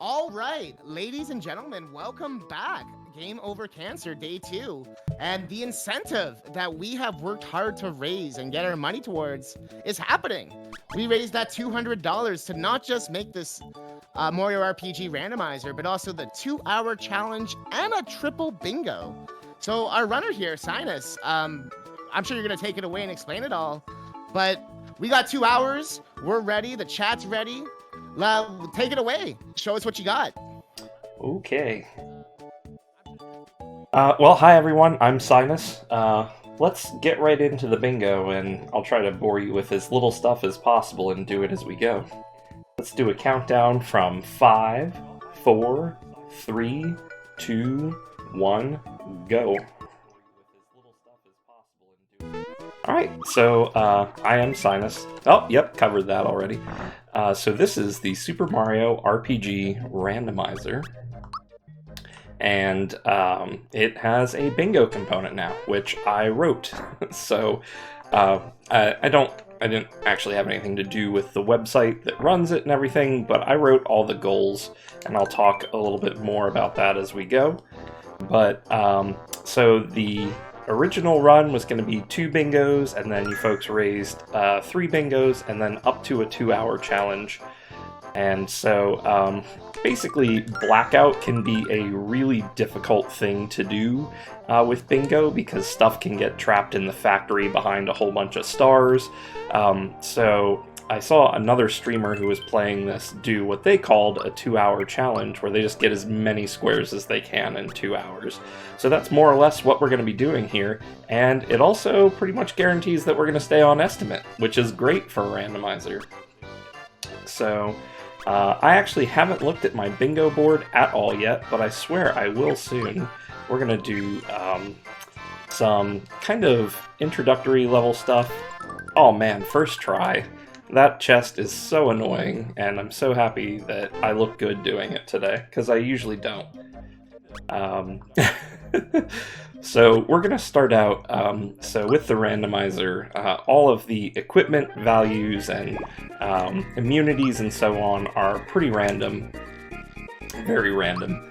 All right, ladies and gentlemen, welcome back. Game Over Cancer Day 2. And the incentive that we have worked hard to raise and get our money towards is happening. We raised that $200 to not just make this Mario RPG randomizer, but also the 2-hour challenge and a triple bingo. So our runner here, Cynas, I'm sure you're going to take it away and explain it all. But we got 2 hours. We're ready. The chat's ready. Take it away. Show us what you got. Okay. Well, hi everyone, I'm Cynas. Let's get right into the bingo, and I'll try to bore you with as little stuff as possible and do it as we go. Let's do a countdown from 5, 4, 3, 2, 1, go. Alright, so I am Cynas. Oh, yep, covered that already. So this is the Super Mario RPG Randomizer. And it has a bingo component now, which I wrote. So I didn't actually have anything to do with the website that runs it and everything, but I wrote all the goals, and I'll talk a little bit more about that as we go. But so the original run was going to be 2 bingos, and then you folks raised 3 bingos, and then up to a 2-hour challenge. And so basically blackout can be a really difficult thing to do with bingo, because stuff can get trapped in the factory behind a whole bunch of stars. So I saw another streamer who was playing this do what they called a 2-hour challenge, where they just get as many squares as they can in 2 hours. So that's more or less what we're going to be doing here, and it also pretty much guarantees that we're going to stay on estimate, which is great for a randomizer. So I actually haven't looked at my bingo board at all yet, but I swear I will soon. We're going to do some kind of introductory level stuff. Oh man, first try. That chest is so annoying, and I'm so happy that I look good doing it today, because I usually don't. So we're going to start out, so with the randomizer, all of the equipment values and immunities and so on are pretty random, very random.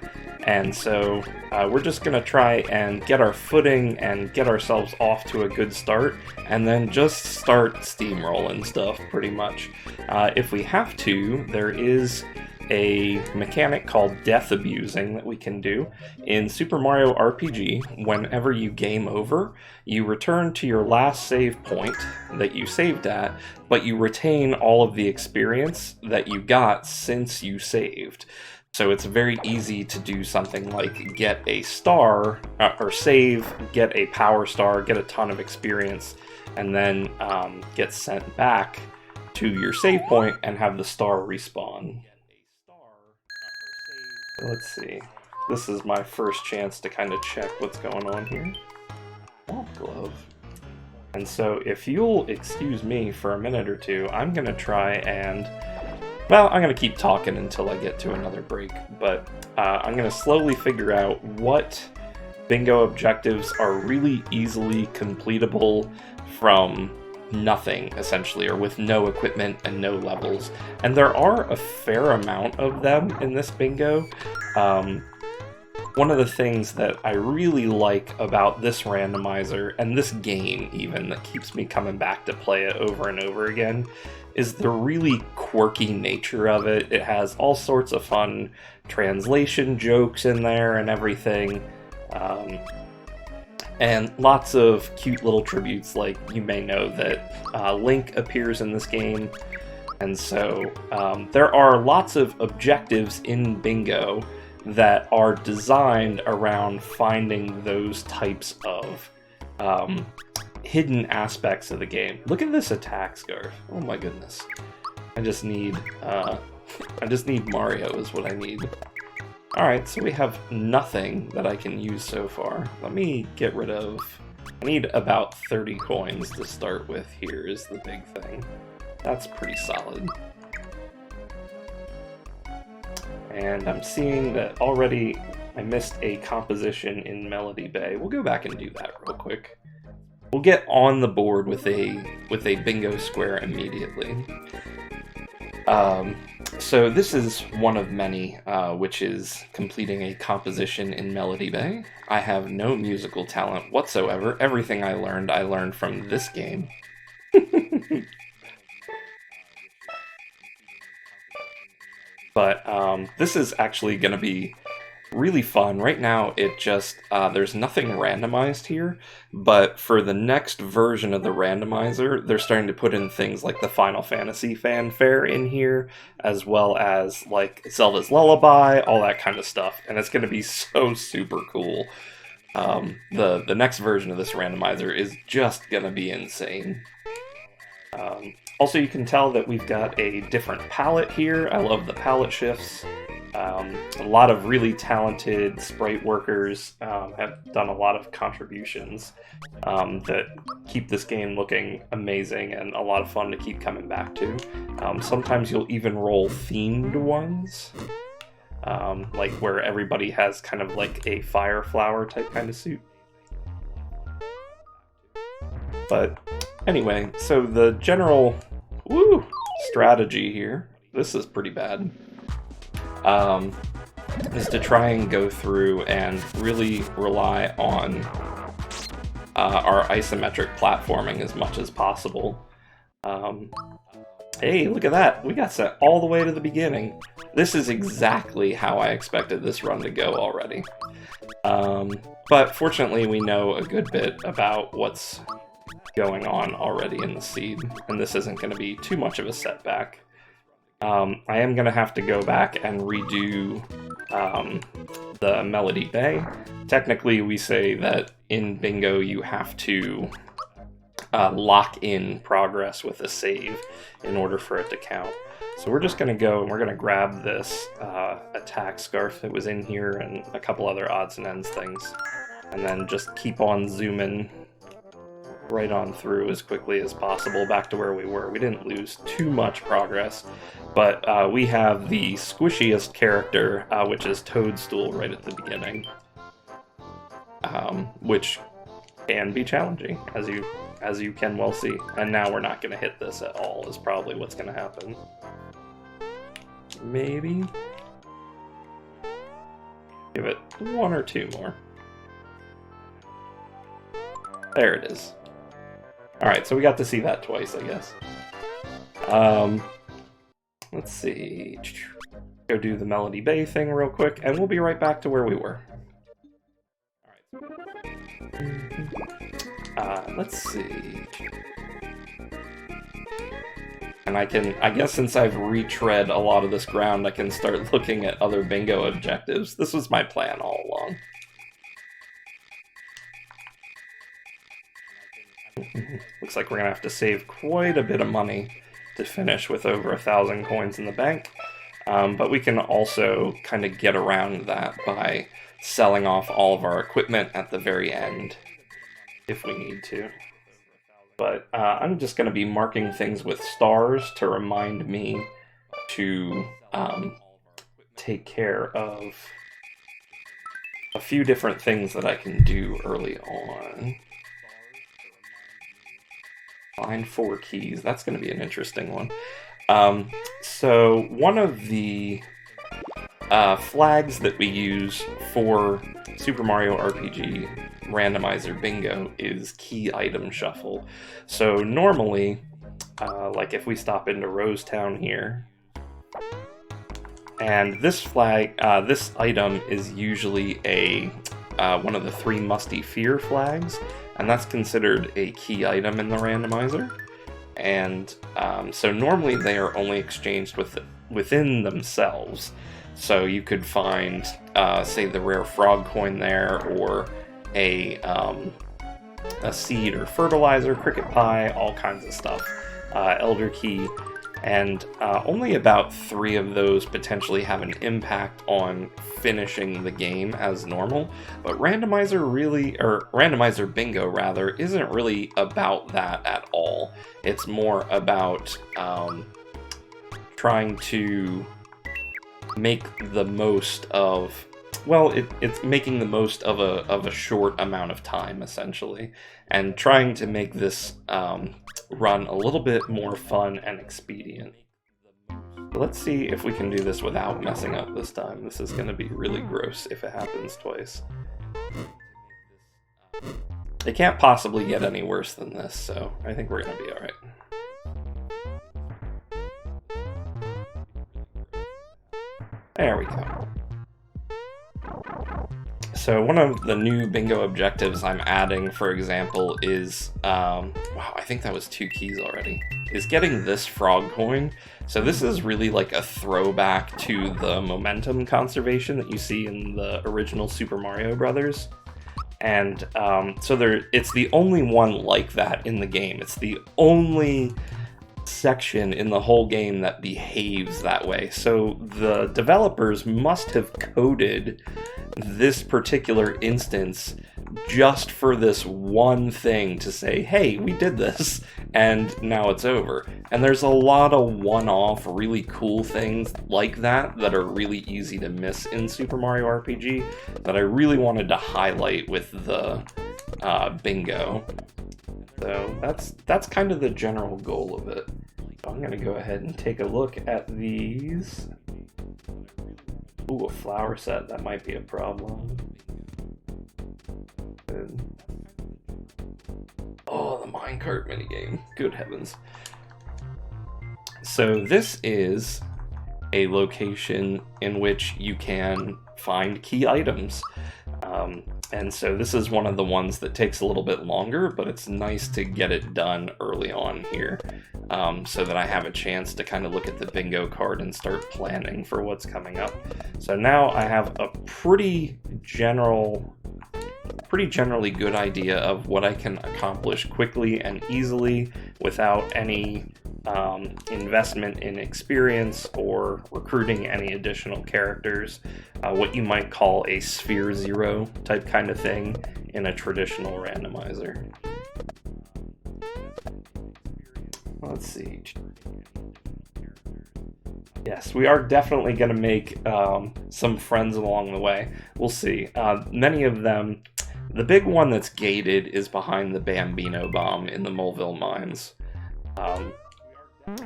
And so we're just going to try and get our footing and get ourselves off to a good start, and then just start steamrolling stuff, pretty much. If we have to, there is a mechanic called death abusing that we can do. In Super Mario RPG, whenever you game over, you return to your last save point that you saved at, but you retain all of the experience that you got since you saved. So it's very easy to do something like get a star, or save, get a power star, get a ton of experience, and then get sent back to your save point and have the star respawn. Let's see. This is my first chance to kind of check what's going on here. Oh, glove. And so if you'll excuse me for a minute or two, I'm going to try and... Well, I'm going to keep talking until I get to another break, but I'm going to slowly figure out what bingo objectives are really easily completable from nothing, essentially, or with no equipment and no levels. And there are a fair amount of them in this bingo. One of the things that I really like about this randomizer, and this game even, that keeps me coming back to play it over and over again, is the really quirky nature of it. It has all sorts of fun translation jokes in there and everything. And lots of cute little tributes, like you may know that Link appears in this game. And so there are lots of objectives in bingo that are designed around finding those types of hidden aspects of the game. Look at this attack scarf. Oh my goodness. I just need Mario is what I need. Alright, so we have nothing that I can use so far. Let me get rid of... I need about 30 coins to start with here is the big thing. That's pretty solid. And I'm seeing that already I missed a composition in Melody Bay. We'll go back and do that real quick. We'll get on the board with a bingo square immediately. So this is one of many, which is completing a composition in Melody Bay. I have no musical talent whatsoever. Everything I learned from this game. But this is actually going to be really fun. Right now, it just, there's nothing randomized here, but for the next version of the randomizer, they're starting to put in things like the Final Fantasy fanfare in here, as well as, like, Zelda's Lullaby, all that kind of stuff, and it's going to be so super cool. The next version of this randomizer is just going to be insane. Also, you can tell that we've got a different palette here. I love the palette shifts. A lot of really talented sprite workers have done a lot of contributions that keep this game looking amazing and a lot of fun to keep coming back to. Sometimes you'll even roll themed ones, like where everybody has kind of like a fire flower type kind of suit. But anyway, so the general strategy here, this is pretty bad, is to try and go through and really rely on our isometric platforming as much as possible. Hey, look at that! We got sent all the way to the beginning. This is exactly how I expected this run to go already. But fortunately, we know a good bit about what's going on already in the seed, and this isn't going to be too much of a setback. I am going to have to go back and redo the Melody Bay. Technically, we say that in Bingo you have to lock in progress with a save in order for it to count. So we're just going to go and we're going to grab this attack scarf that was in here and a couple other odds and ends things, and then just keep on zooming right on through as quickly as possible back to where we were. We didn't lose too much progress, but we have the squishiest character, which is Toadstool, right at the beginning, which can be challenging, as you can well see. And now we're not going to hit this at all, is probably what's going to happen. Maybe give it one or two more. There it is. Alright, so we got to see that twice, I guess. Let's see. Go do the Melody Bay thing real quick, and we'll be right back to where we were. Alright. Let's see. And I guess since I've retread a lot of this ground, I can start looking at other bingo objectives. This was my plan all along. Looks like we're gonna have to save quite a bit of money to finish with over 1,000 coins in the bank, but we can also kind of get around that by selling off all of our equipment at the very end if we need to. But I'm just going to be marking things with stars to remind me to take care of a few different things that I can do early on. Find 4 keys. That's going to be an interesting one. So one of the flags that we use for Super Mario RPG Randomizer Bingo is key item shuffle. So normally, like if we stop into Rosetown here, and this flag, this item is usually a one of the 3 Musty Fear flags, and that's considered a key item in the randomizer. And so normally they are only exchanged within themselves. So you could find, say, the rare frog coin there, or a seed or fertilizer, cricket pie, all kinds of stuff, elder key, and only about 3 of those potentially have an impact on finishing the game as normal. But Randomizer Bingo rather, isn't really about that at all. It's more about trying to make the most of, well, it's making the most of a short amount of time, essentially, and trying to make this run a little bit more fun and expedient. Let's see if we can do this without messing up this time. This is going to be really gross if it happens twice. It can't possibly get any worse than this, so I think we're going to be alright. There we go. So one of the new bingo objectives I'm adding, for example, is, wow, I think that was 2 keys already, is getting this frog coin. So this is really like a throwback to the momentum conservation that you see in the original Super Mario Brothers. And so it's the only one like that in the game. It's the only section in the whole game that behaves that way. So the developers must have coded this particular instance just for this one thing to say, hey, we did this, and now it's over. And there's a lot of one-off, really cool things like that that are really easy to miss in Super Mario RPG that I really wanted to highlight with the bingo. So that's kind of the general goal of it. So I'm going to go ahead and take a look at these. Ooh, a flower set, that might be a problem. Good. Oh, the minecart minigame. Good heavens. So this is a location in which you can find key items. And so this is one of the ones that takes a little bit longer, but it's nice to get it done early on here, so that I have a chance to kind of look at the bingo card and start planning for what's coming up. So now I have a pretty generally good idea of what I can accomplish quickly and easily without any investment in experience or recruiting any additional characters, what you might call a Sphere Zero type kind of thing in a traditional randomizer. Let's see. Yes, we are definitely going to make some friends along the way. We'll see. Many of them, the big one that's gated is behind the Bambino bomb in the Mulville Mines.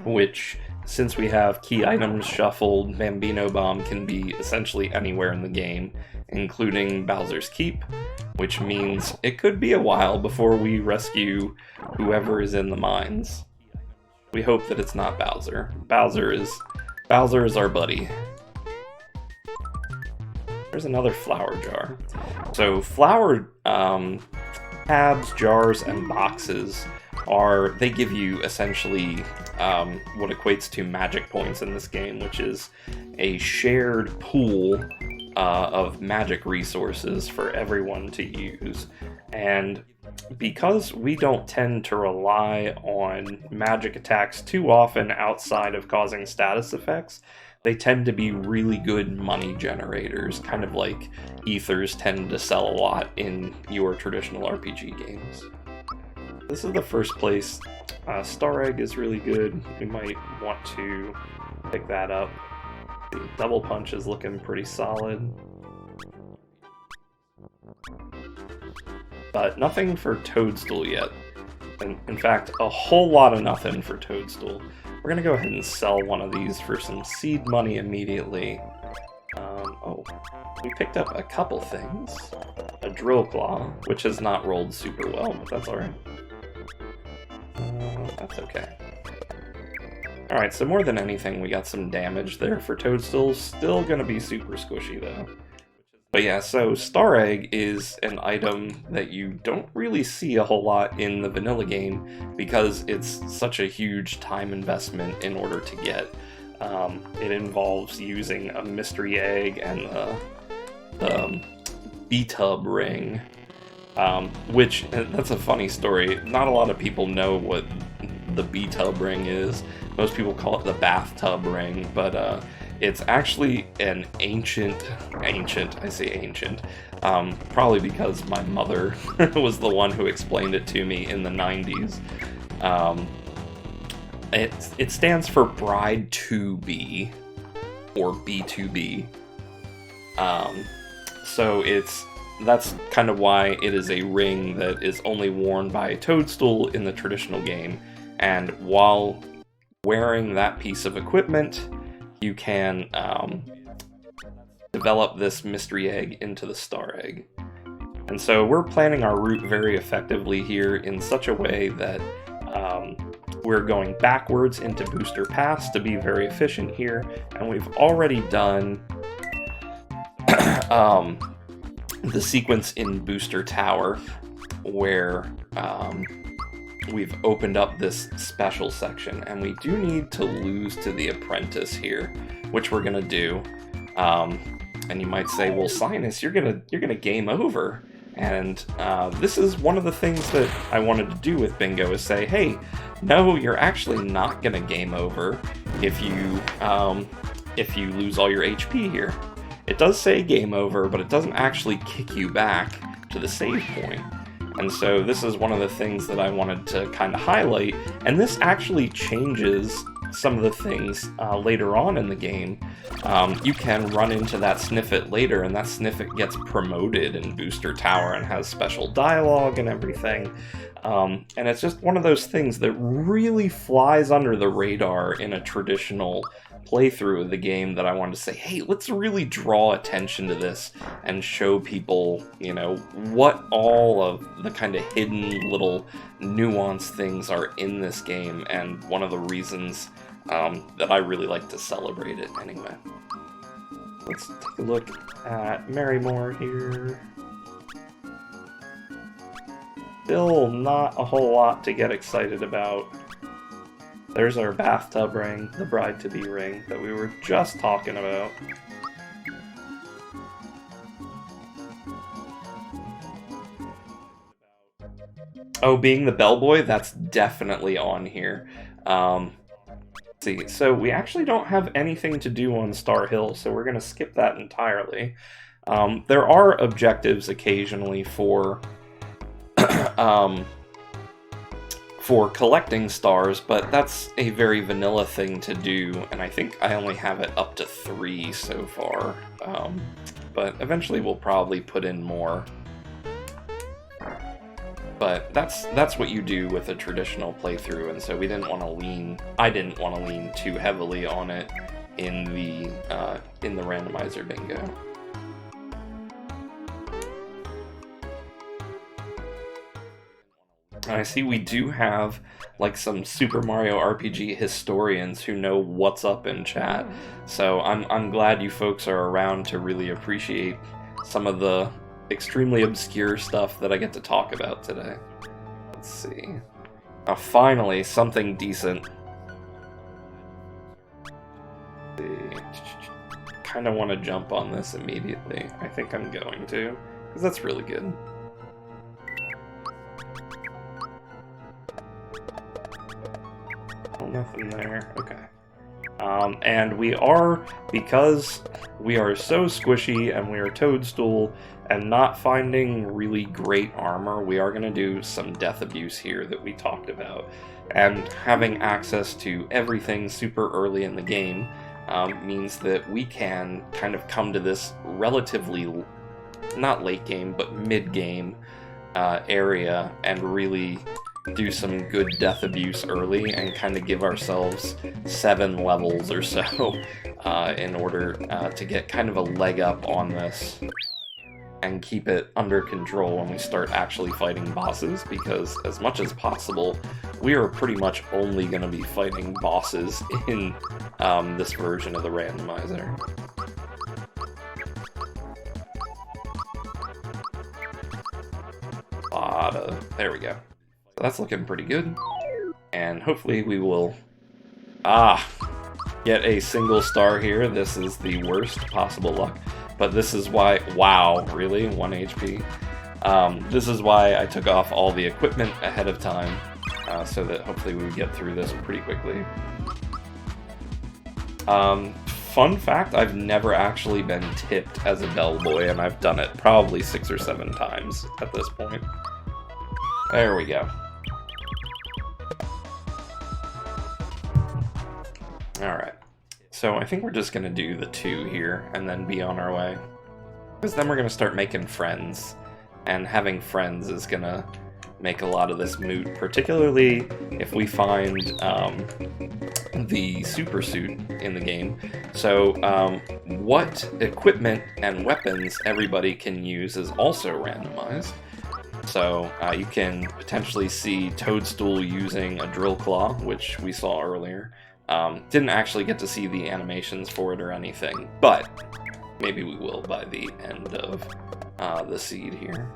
Which, since we have key items shuffled, Bambino Bomb can be essentially anywhere in the game, including Bowser's Keep, which means it could be a while before we rescue whoever is in the mines. We hope that it's not Bowser. Bowser is our buddy. There's another flower jar. So flower tabs, jars, and boxes they give you essentially what equates to magic points in this game, which is a shared pool of magic resources for everyone to use. And because we don't tend to rely on magic attacks too often outside of causing status effects, they tend to be really good money generators, kind of like ethers tend to sell a lot in your traditional RPG games. This is the first place. Star Egg is really good. We might want to pick that up. The Double Punch is looking pretty solid. But nothing for Toadstool yet. In fact, a whole lot of nothing for Toadstool. We're going to go ahead and sell one of these for some seed money immediately. Oh, we picked up a couple things. A Drill Claw, which has not rolled super well, but that's alright. That's okay. Alright, so more than anything, we got some damage there for Toadstool. Still gonna be super squishy, though. But yeah, so Star Egg is an item that you don't really see a whole lot in the vanilla game because it's such a huge time investment in order to get. It involves using a mystery egg and the B-tub ring, which, that's a funny story. Not a lot of people know what the B-tub ring is. Most people call it the bathtub ring, but it's actually an ancient, I say ancient, probably because my mother was the one who explained it to me in the 90s. It stands for Bride to Be, or B2B. So that's kind of why it is a ring that is only worn by Toadstool in the traditional game. And while wearing that piece of equipment, you can develop this mystery egg into the star egg. And so we're planning our route very effectively here in such a way that we're going backwards into Booster Pass to be very efficient here, and we've already done the sequence in Booster Tower where we've opened up this special section, and we do need to lose to the apprentice here, which we're gonna do. And you might say, well, Cynas, you're gonna game over. And this is one of the things that I wanted to do with Bingo, is say, hey, no, you're actually not gonna game over if you lose all your HP here. It does say game over, but it doesn't actually kick you back to the save point. And so this is one of the things that I wanted to kind of highlight, and this actually changes some of the things later on in the game. You can run into that Sniffet later, and that Sniffet gets promoted in Booster Tower and has special dialogue and everything. And it's just one of those things that really flies under the radar in a traditional playthrough of the game, that I wanted to say, hey, let's really draw attention to this and show people, you know, what all of the kind of hidden little nuanced things are in this game, and one of the reasons that I really like to celebrate it anyway. Let's take a look at Marymore here. Still not a whole lot to get excited about. There's our bathtub ring, the bride-to-be ring that we were just talking about. Oh, being the bellboy, that's definitely on here. See, so we actually don't have anything to do on Star Hill, so we're going to skip that entirely. There are objectives occasionally for collecting stars, but that's a very vanilla thing to do, and I think I only have it up to 3 so far. But eventually we'll probably put in more. But that's what you do with a traditional playthrough, and so we didn't want to lean. I didn't want to lean too heavily on it in the randomizer bingo. And I see we do have like some Super Mario RPG historians who know what's up in chat, so I'm glad you folks are around to really appreciate some of the extremely obscure stuff that I get to talk about today. Let's see. Finally, something decent. Kind of want to jump on this immediately. I think I'm going to, because that's really good. Oh, nothing there. Okay. And we are, because we are so squishy and we are Toadstool and not finding really great armor, we are going to do some death abuse here that we talked about. And having access to everything super early in the game means that we can kind of come to this relatively, not late game, but mid-game area and really do some good death abuse early and kind of give ourselves 7 levels or so in order to get kind of a leg up on this and keep it under control when we start actually fighting bosses, because as much as possible we are pretty much only going to be fighting bosses in this version of the randomizer. There we go. So that's looking pretty good, and hopefully we will get a single star here. This is the worst possible luck, but this is why, wow, really? 1 HP? This is why I took off all the equipment ahead of time, so that hopefully we would get through this pretty quickly. Fun fact, I've never actually been tipped as a bellboy, and I've done it probably 6 or 7 times at this point. There we go. Alright, so I think we're just going to do the 2 here and then be on our way. Because then we're going to start making friends, and having friends is going to make a lot of this moot, particularly if we find the super suit in the game. So what equipment and weapons everybody can use is also randomized. So you can potentially see Toadstool using a drill claw, which we saw earlier. Didn't actually get to see the animations for it or anything, but maybe we will by the end of the seed here.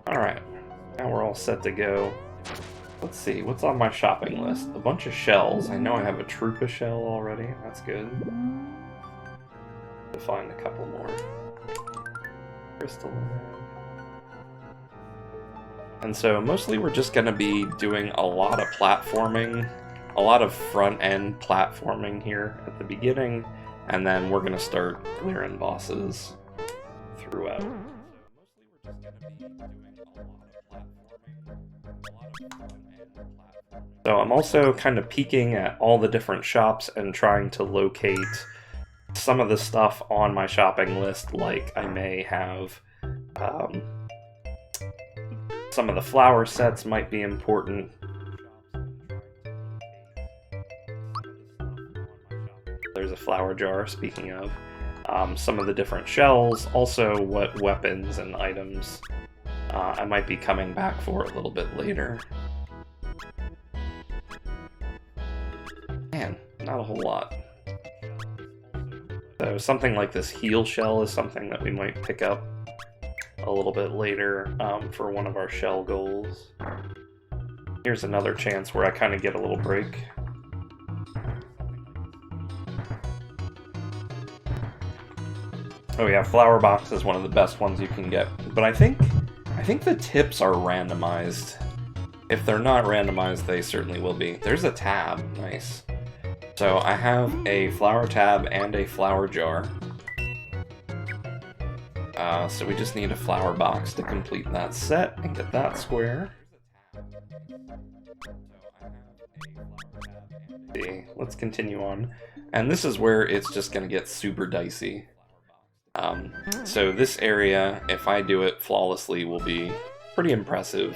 Alright, now we're all set to go. Let's see, what's on my shopping list? A bunch of shells. I know I have a Troopa shell already, that's good. We'll find a couple more. Crystal. And so mostly we're just going to be doing a lot of platforming, a lot of front-end platforming here at the beginning, and then we're going to start clearing bosses throughout. So I'm also kind of peeking at all the different shops and trying to locate some of the stuff on my shopping list, like I may have some of the flower sets might be important. There's a flower jar, speaking of. Some of the different shells, also what weapons and items I might be coming back for a little bit later. Man, not a whole lot. So something like this heal shell is something that we might pick up a little bit later for one of our shell goals. Here's another chance where I kind of get a little break. Oh yeah, flower box is one of the best ones you can get, but I think the tips are randomized. If they're not randomized, they certainly will be. There's a tab, nice. So I have a flower tab and a flower jar. So we just need a flower box to complete that set and get that square. See, let's continue on. And this is where it's just going to get super dicey. So this area, if I do it flawlessly, will be pretty impressive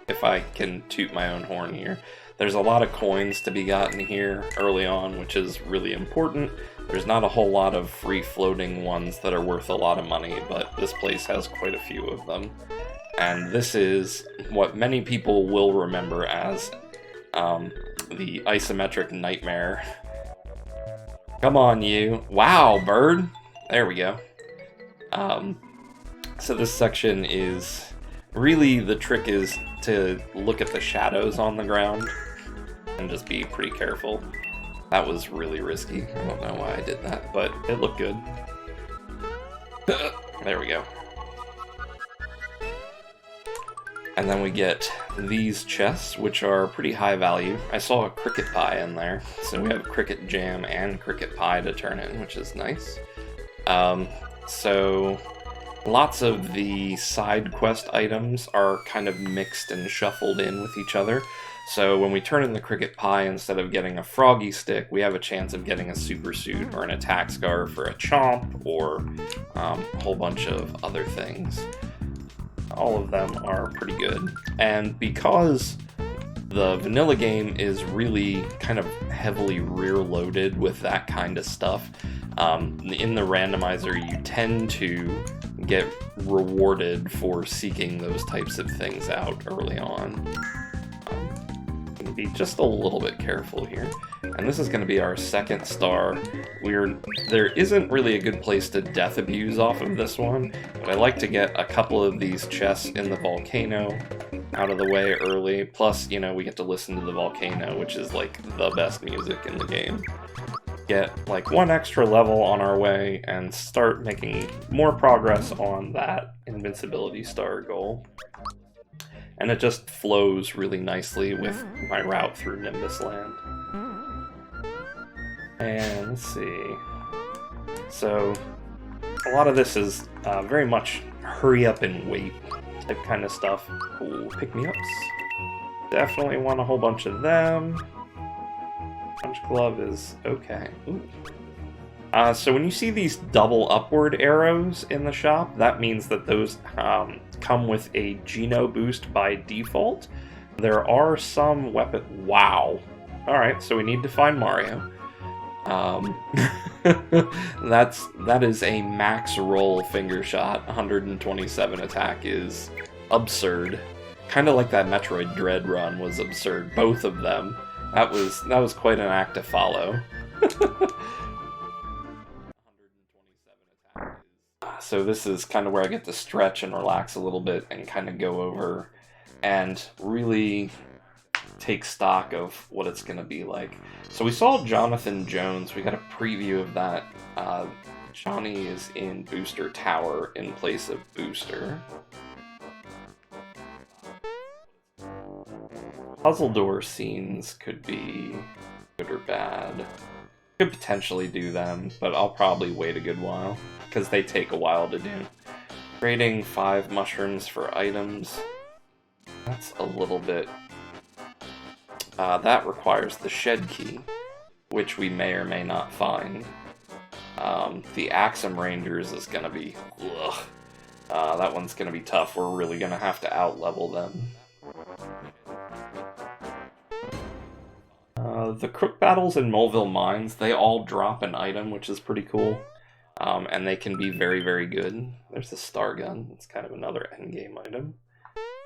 if I can toot my own horn here. There's a lot of coins to be gotten here early on, which is really important. There's not a whole lot of free-floating ones that are worth a lot of money, but this place has quite a few of them. And this is what many people will remember as the isometric nightmare. Come on, you. Wow, bird! There we go. So this section is... Really, the trick is to look at the shadows on the ground and just be pretty careful. That was really risky. I don't know why I did that, but it looked good. There we go. And then we get these chests, which are pretty high value. I saw a cricket pie in there, so we have cricket jam and cricket pie to turn in, which is nice. So lots of the side quest items are kind of mixed and shuffled in with each other. So when we turn in the cricket pie, instead of getting a froggy stick, we have a chance of getting a super suit or an attack scarf or a chomp or a whole bunch of other things. All of them are pretty good. And because the vanilla game is really kind of heavily rear-loaded with that kind of stuff, in the randomizer you tend to get rewarded for seeking those types of things out early on. Be just a little bit careful here. And this is going to be our second star. There isn't really a good place to death abuse off of this one, but I like to get a couple of these chests in the volcano out of the way early. Plus, you know, we get to listen to the volcano, which is like the best music in the game. Get like one extra level on our way and start making more progress on that invincibility star goal. And it just flows really nicely with my route through Nimbus Land. And let's see. So, a lot of this is very much hurry up and wait type kind of stuff. Ooh, pick-me-ups. Definitely want a whole bunch of them. Punch glove is okay. Ooh. So when you see these double upward arrows in the shop, that means that those come with a Geno boost by default. There are some weapon... Wow. Alright, so we need to find Mario. That is a max roll finger shot. 127 attack is absurd. Kind of like that Metroid Dread run was absurd. Both of them. That was quite an act to follow. So this is kind of where I get to stretch and relax a little bit and kind of go over and really take stock of what it's going to be like. So we saw Jonathan Jones. We got a preview of that. Johnny is in Booster Tower in place of Booster. Puzzle door scenes could be good or bad. Could potentially do them, but I'll probably wait a good while, because they take a while to do. Trading 5 mushrooms for items. That's a little bit... that requires the shed key, which we may or may not find. The Axum Rangers is going to be... Ugh. That one's going to be tough. We're really going to have to out-level them. The Crook battles in Moleville Mines, they all drop an item, which is pretty cool. And they can be very, very good. There's the Star Gun. It's kind of another endgame item.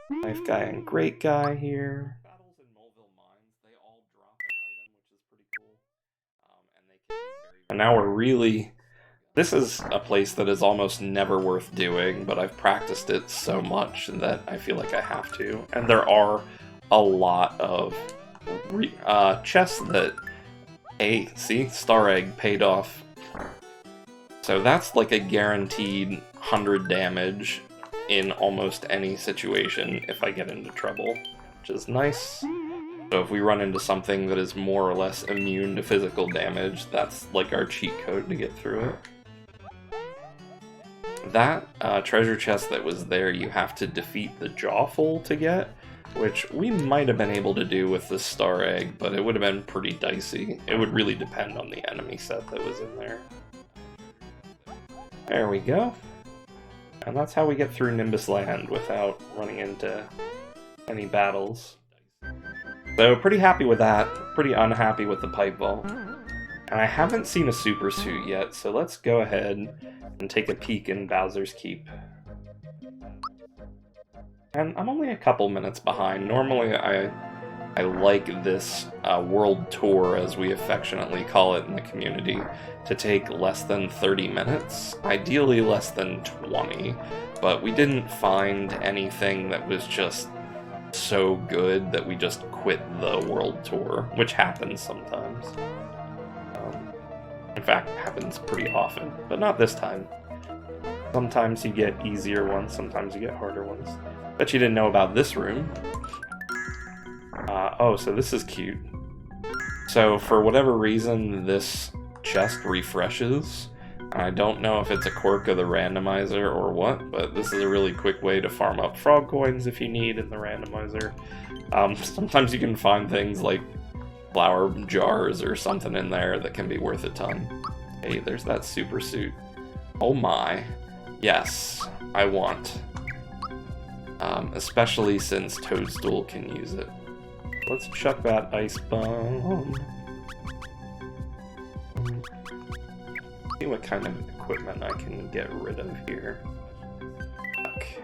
Knife Guy and Great Guy here. And now we're really... This is a place that is almost never worth doing, but I've practiced it so much that I feel like I have to. And there are a lot of chests that... Hey, see? Star Egg paid off. So that's like a guaranteed 100 damage in almost any situation if I get into trouble, which is nice. So if we run into something that is more or less immune to physical damage, that's like our cheat code to get through it. That treasure chest that was there, you have to defeat the Jawful to get, which we might have been able to do with the Star Egg, but it would have been pretty dicey. It would really depend on the enemy set that was in there. There we go. And that's how we get through Nimbus Land without running into any battles. So pretty happy with that, pretty unhappy with the pipe vault. And I haven't seen a super suit yet, so let's go ahead and take a peek in Bowser's Keep. And I'm only a couple minutes behind. Normally I like this world tour, as we affectionately call it in the community, to take less than 30 minutes, ideally less than 20, but we didn't find anything that was just so good that we just quit the world tour, which happens sometimes. In fact, happens pretty often, but not this time. Sometimes you get easier ones, sometimes you get harder ones. Bet you didn't know about this room. Oh, so this is cute. So for whatever reason, this chest refreshes. I don't know if it's a quirk of the randomizer or what, but this is a really quick way to farm up frog coins if you need in the randomizer. Sometimes you can find things like flower jars or something in there that can be worth a ton. Hey, there's that super suit. Oh my. Yes, I want. Especially since Toadstool can use it. Let's chuck that ice bomb. See what kind of equipment I can get rid of here. Okay.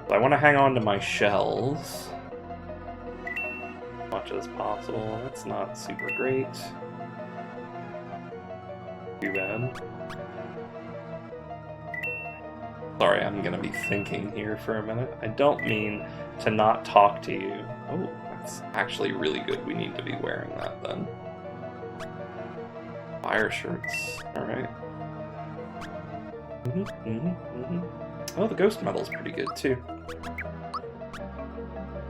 So I want to hang on to my shells as much as possible. That's not super great. Too bad. Sorry, I'm gonna be thinking here for a minute. I don't mean to not talk to you. Oh, that's actually really good. We need to be wearing that then. Fire shirts. Alright. Oh, the ghost medal's pretty good too.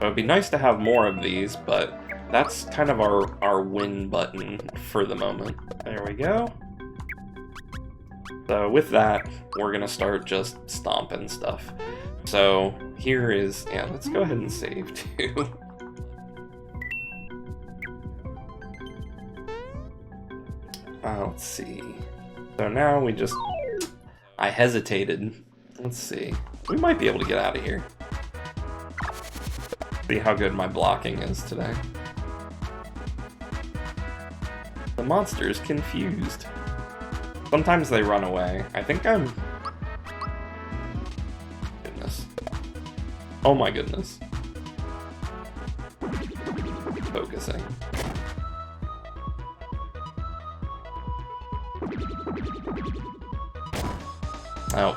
So it'd be nice to have more of these, but that's kind of our win button for the moment. There we go. So with that, we're gonna start just stomping stuff. So here is, yeah, let's go ahead and save too. Let's see. So now we just, I hesitated. Let's see. We might be able to get out of here. See how good my blocking is today. The monster's confused. Sometimes they run away. I think I'm... Goodness. Oh my goodness. Focusing. Oh.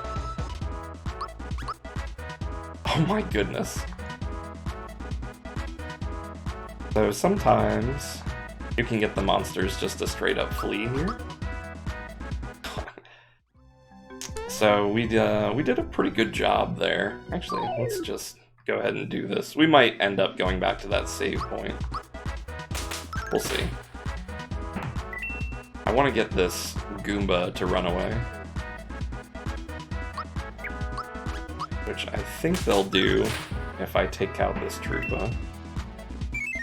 Oh my goodness. So sometimes you can get the monsters just to straight up flee here. So we did a pretty good job there. Actually, let's just go ahead and do this. We might end up going back to that save point. We'll see. I want to get this Goomba to run away. Which I think they'll do if I take out this Troopa.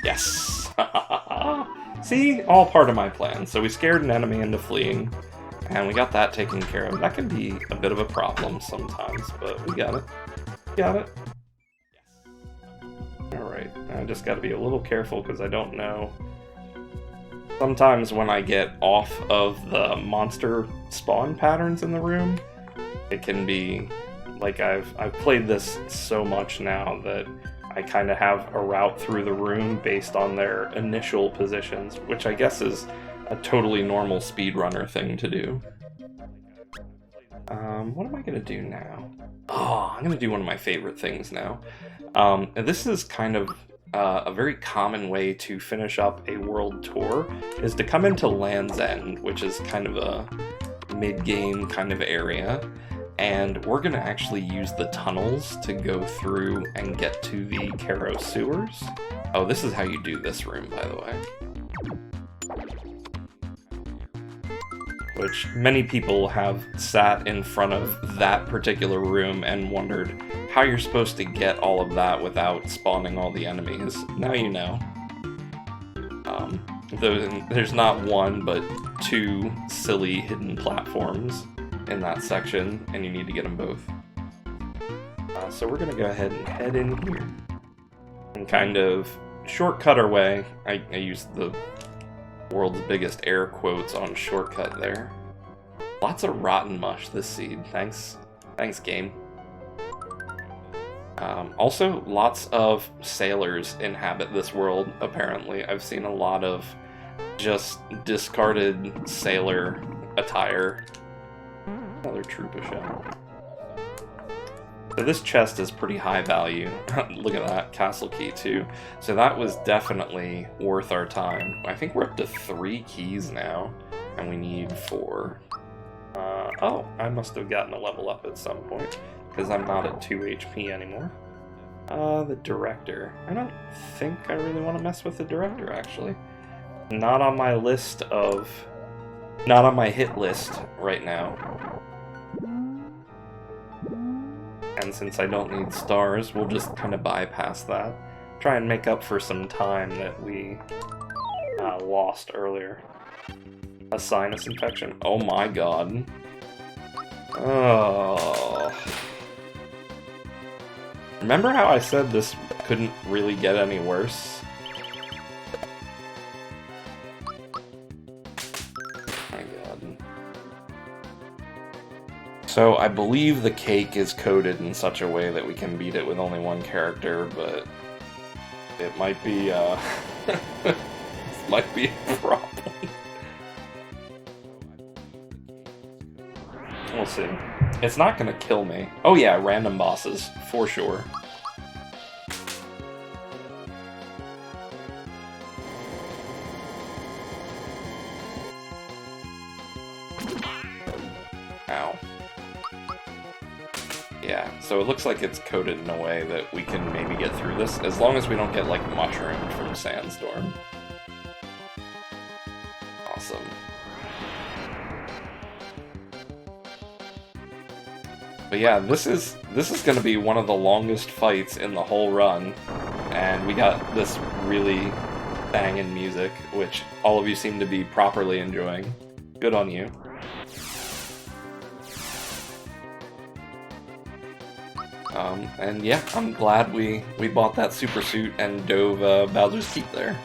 Yes! See? All part of my plan. So we scared an enemy into fleeing, and we got that taken care of. That can be a bit of a problem sometimes, but we got it. Got it. Alright, I just gotta be a little careful because I don't know. Sometimes when I get off of the monster spawn patterns in the room, it can be... Like, I've played this so much now that I kind of have a route through the room based on their initial positions, which I guess is a totally normal speedrunner thing to do. What am I going to do now? Oh, I'm going to do one of my favorite things now. And this is kind of a very common way to finish up a world tour, is to come into Land's End, which is kind of a mid-game kind of area. And we're going to actually use the tunnels to go through and get to the Caro sewers. Oh, this is how you do this room, by the way. Which many people have sat in front of that particular room and wondered how you're supposed to get all of that without spawning all the enemies. Now you know. There's not one, but two silly hidden platforms in that section, and you need to get them both. So we're gonna go ahead and head in here and kind of shortcut our way. I used the world's biggest air quotes on shortcut there. Lots of rotten mush this seed. Thanks game. Also, lots of sailors inhabit this world, apparently. I've seen a lot of just discarded sailor attire. Another Troopa shell. So this chest is pretty high value. Look at that, castle key too. So that was definitely worth our time. I think we're up to 3 keys now, and we need 4. Oh, I must have gotten a level up at some point, because I'm not at 2 HP anymore. The director. I don't think I really want to mess with the director, actually. Not on my list of... Not on my hit list right now. And since I don't need stars, we'll just kind of bypass that. Try and make up for some time that we lost earlier. A Cynas infection. Oh my god. Oh. Remember how I said this couldn't really get any worse? So I believe the cake is coded in such a way that we can beat it with only one character, but it might be might be a problem. We'll see. It's not gonna kill me. Oh yeah, random bosses, for sure. Ow. Yeah, so it looks like it's coded in a way that we can maybe get through this, as long as we don't get, like, mushroomed from Sandstorm. Awesome. But yeah, this is gonna be one of the longest fights in the whole run, and we got this really banging music, which all of you seem to be properly enjoying. Good on you. And yeah, I'm glad we bought that super suit and dove Bowser's Keep there.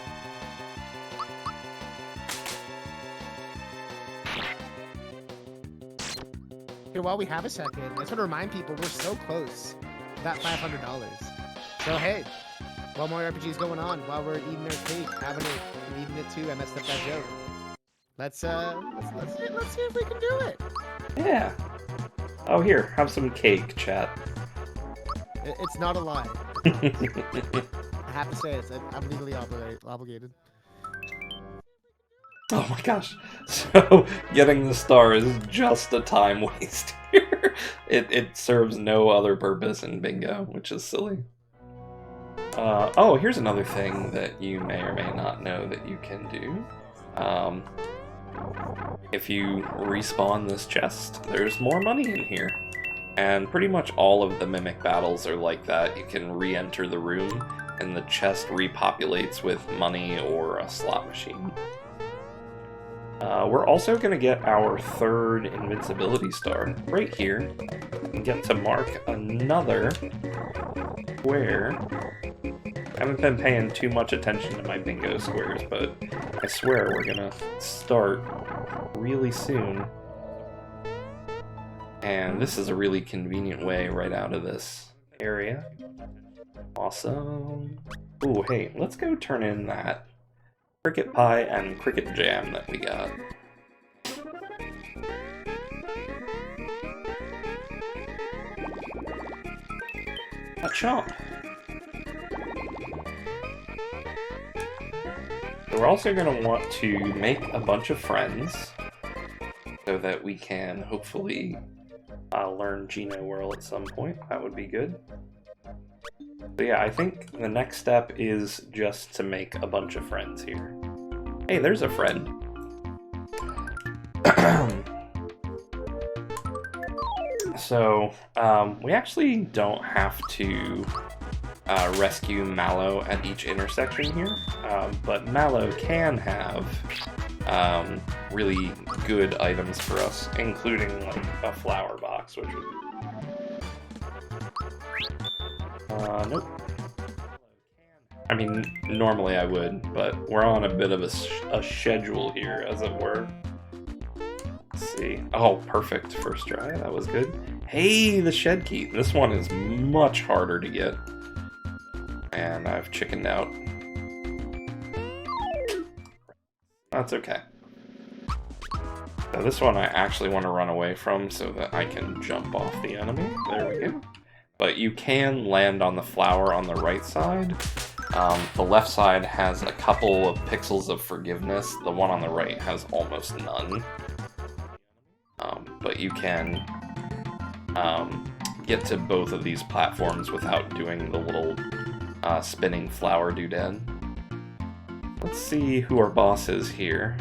Okay, while we have a second, I just want to remind people we're so close to that $500. So hey, while more RPGs going on, while we're eating our cake, having it, and eating it too, I messed up that joke. Let's see if we can do it. Yeah. Oh, here, have some cake, chat. It's not a lie. I have to say it. I'm legally obligated. Oh my gosh. So, getting the star is just a time waste here. It serves no other purpose in bingo, which is silly. Oh, here's another thing that you may or may not know that you can do. If you respawn this chest, there's more money in here. And pretty much all of the Mimic battles are like that. You can re-enter the room, and the chest repopulates with money or a slot machine. We're also going to get our third invincibility star right here. And get to mark another square. I haven't been paying too much attention to my bingo squares, but I swear we're going to start really soon. And this is a really convenient way right out of this area. Awesome. Ooh, hey, let's go turn in that cricket pie and cricket jam that we got. A chomp. So we're also going to want to make a bunch of friends so that we can hopefully learn Geno Whirl at some point. That would be good. So yeah, I think the next step is just to make a bunch of friends here. Hey, there's a friend. So, we actually don't have to rescue Mallow at each intersection here, but Mallow can have really good items for us, including like a flower box, which would... nope. I mean, normally I would, but we're on a bit of a schedule here, as it were. Let's see. Oh, perfect. First try. That was good. Hey, the shed key. This one is much harder to get. And I've chickened out. That's okay. So this one I actually want to run away from so that I can jump off the enemy. There we go. But you can land on the flower on the right side. The left side has a couple of pixels of forgiveness. The one on the right has almost none. But you can get to both of these platforms without doing the little spinning flower doodad. Let's see who our boss is here.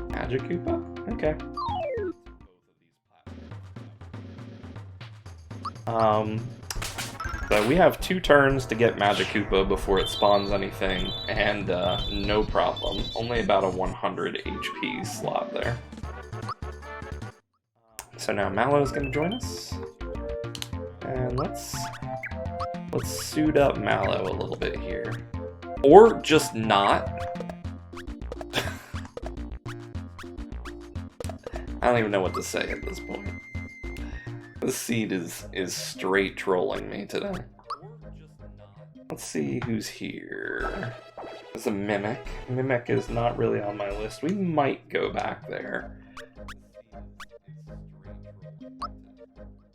Magic Koopa? Okay. So we have 2 turns to get Magic Koopa before it spawns anything, and no problem. Only about a 100 HP slot there. So now Mallow's gonna join us. And let's suit up Mallow a little bit here. Or just not. I don't even know what to say at this point. This seed is straight trolling me today. Let's see who's here. There's a Mimic. Mimic is not really on my list. We might go back there.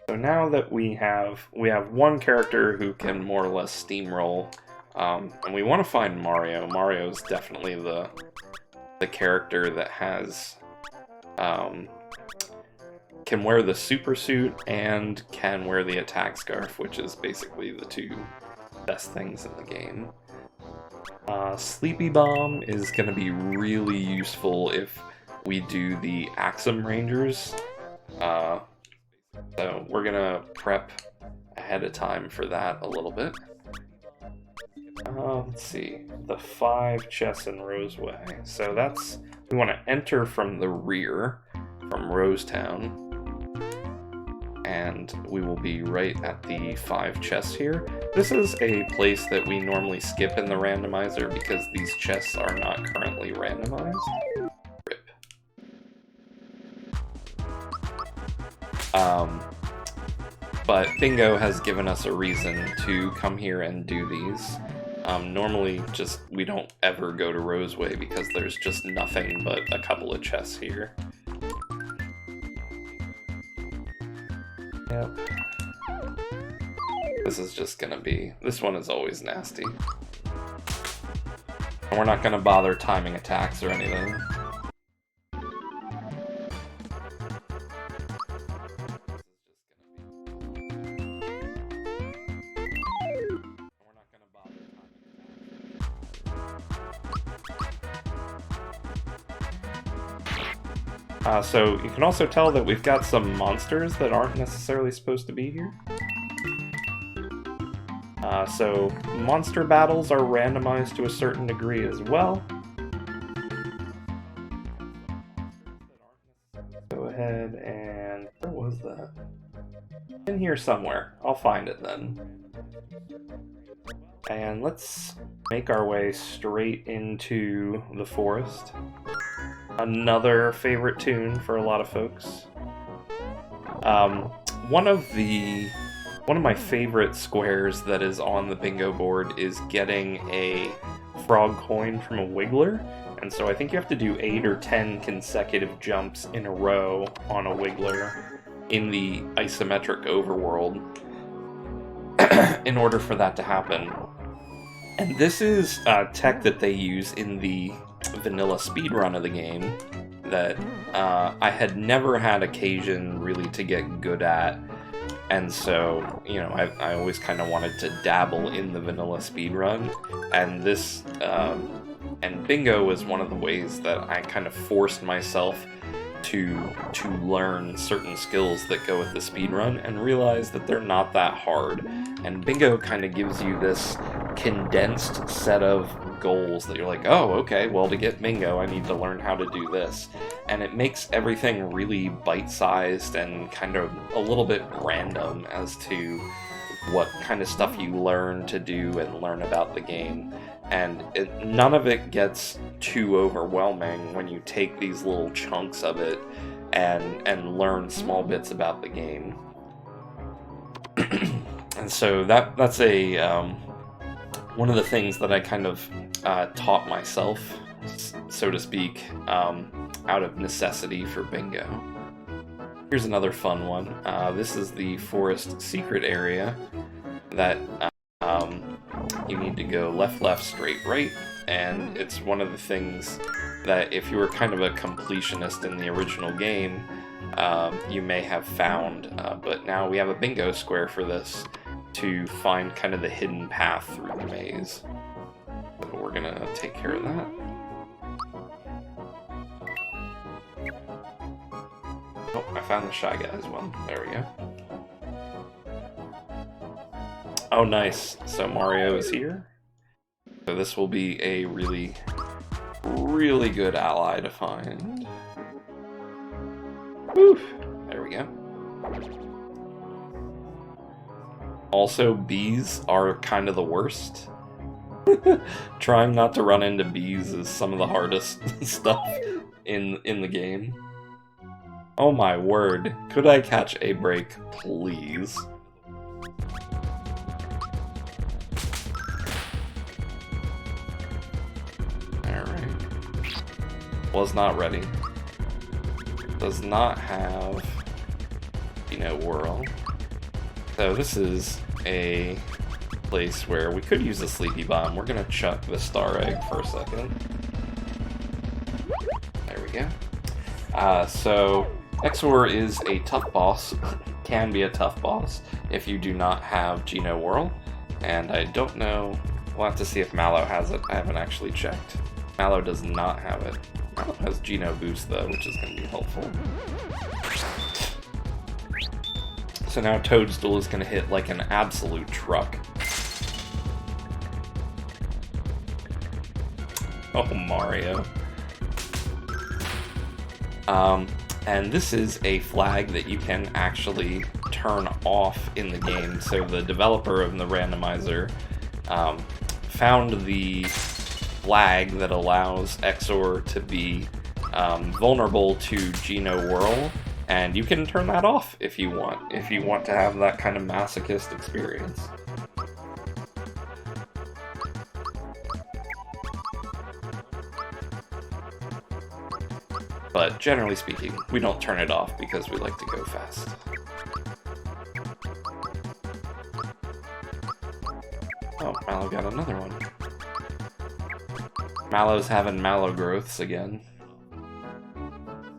So now that we have one character who can more or less steamroll, and we want to find Mario. Mario's definitely the character that has can wear the super suit and can wear the attack scarf, which is basically the 2 best things in the game. Sleepy Bomb is going to be really useful if we do the Axum Rangers. So we're going to prep ahead of time for that a little bit. Let's see, the 5 chests in Roseway. So that's, we want to enter from the rear, from Rosetown. and we will be right at the 5 chests here. This is a place that we normally skip in the randomizer because these chests are not currently randomized. Rip. But Bingo has given us a reason to come here and do these. Normally, we don't ever go to Roseway because there's just nothing but a couple of chests here. Yep. This is just gonna be... This one is always nasty. And we're not gonna bother timing attacks or anything. So you can also tell that we've got some monsters that aren't necessarily supposed to be here. So monster battles are randomized to a certain degree as well. Go ahead and... where was that? In here somewhere. I'll find it then. And let's make our way straight into the forest. Another favorite tune for a lot of folks. One of my favorite squares that is on the bingo board is getting a frog coin from a wiggler, and so I think you have to do 8 or 10 consecutive jumps in a row on a wiggler in the isometric overworld in order for that to happen. And this is tech that they use in the vanilla speedrun of the game that I had never had occasion really to get good at, and so, you know, I always kind of wanted to dabble in the vanilla speedrun, and this and bingo was one of the ways that I kind of forced myself to learn certain skills that go with the speedrun and realize that they're not that hard. And bingo kind of gives you this condensed set of goals that you're like, oh, okay, well, to get bingo, I need to learn how to do this. And it makes everything really bite-sized and kind of a little bit random as to what kind of stuff you learn to do and learn about the game. And none of it gets too overwhelming when you take these little chunks of it and learn small bits about the game. And so that's a one of the things that I kind of taught myself, so to speak, out of necessity for bingo. Here's another fun one. This is the forest secret area that you need to go left, straight, right, and it's one of the things that if you were kind of a completionist in the original game, you may have found, but now we have a bingo square for this to find kind of the hidden path through the maze. So we're gonna take care of that. Oh, I found the Shy Guys one. There we go. Oh, nice. So Mario is here. So this will be a really, really good ally to find. Woo! There we go. Also, bees are kind of the worst. Trying not to run into bees is some of the hardest stuff in the game. Oh my word. Could I catch a break, please? Alright. Was not ready. Does not have, you know, whirl. So this is a place where we could use a sleepy bomb. We're gonna chuck the star egg for a second. There we go. So Exor is a tough boss. Can be a tough boss if you do not have Geno Whirl. And I don't know. We'll have to see if Mallow has it. I haven't actually checked. Mallow does not have it. Mallow has Geno Boost though, which is going to be helpful. So now Toadstool is going to hit like an absolute truck. Oh, Mario. And this is a flag that you can actually turn off in the game. So the developer of the randomizer found the flag that allows XOR to be vulnerable to Geno Whirl, and you can turn that off if you want to have that kind of masochist experience. But generally speaking, we don't turn it off because we like to go fast. Oh, Mallow got another one. Mallow's having mallow growths again.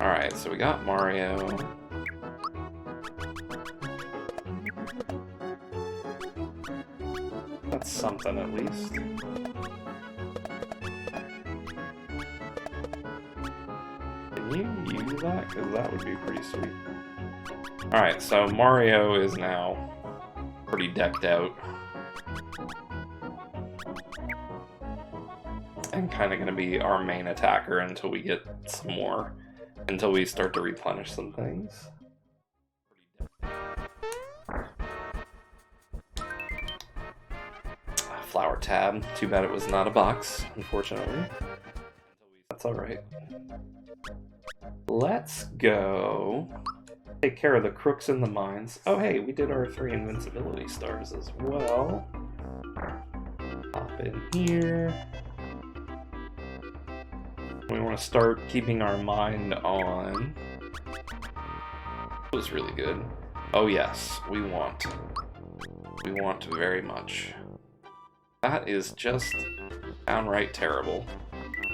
Alright, so we got Mario. That's something at least. Can you use that? Because that would be pretty sweet. Alright, so Mario is now pretty decked out. And kind of going to be our main attacker until we get some more. Until we start to replenish some things. Flower tab. Too bad it was not a box, unfortunately. That's alright. Let's go take care of the crooks in the mines. Oh hey, we did our 3 invincibility stars as well. Hop in here. We want to start keeping our mind on... That was really good. Oh yes, we want very much. That is just downright terrible.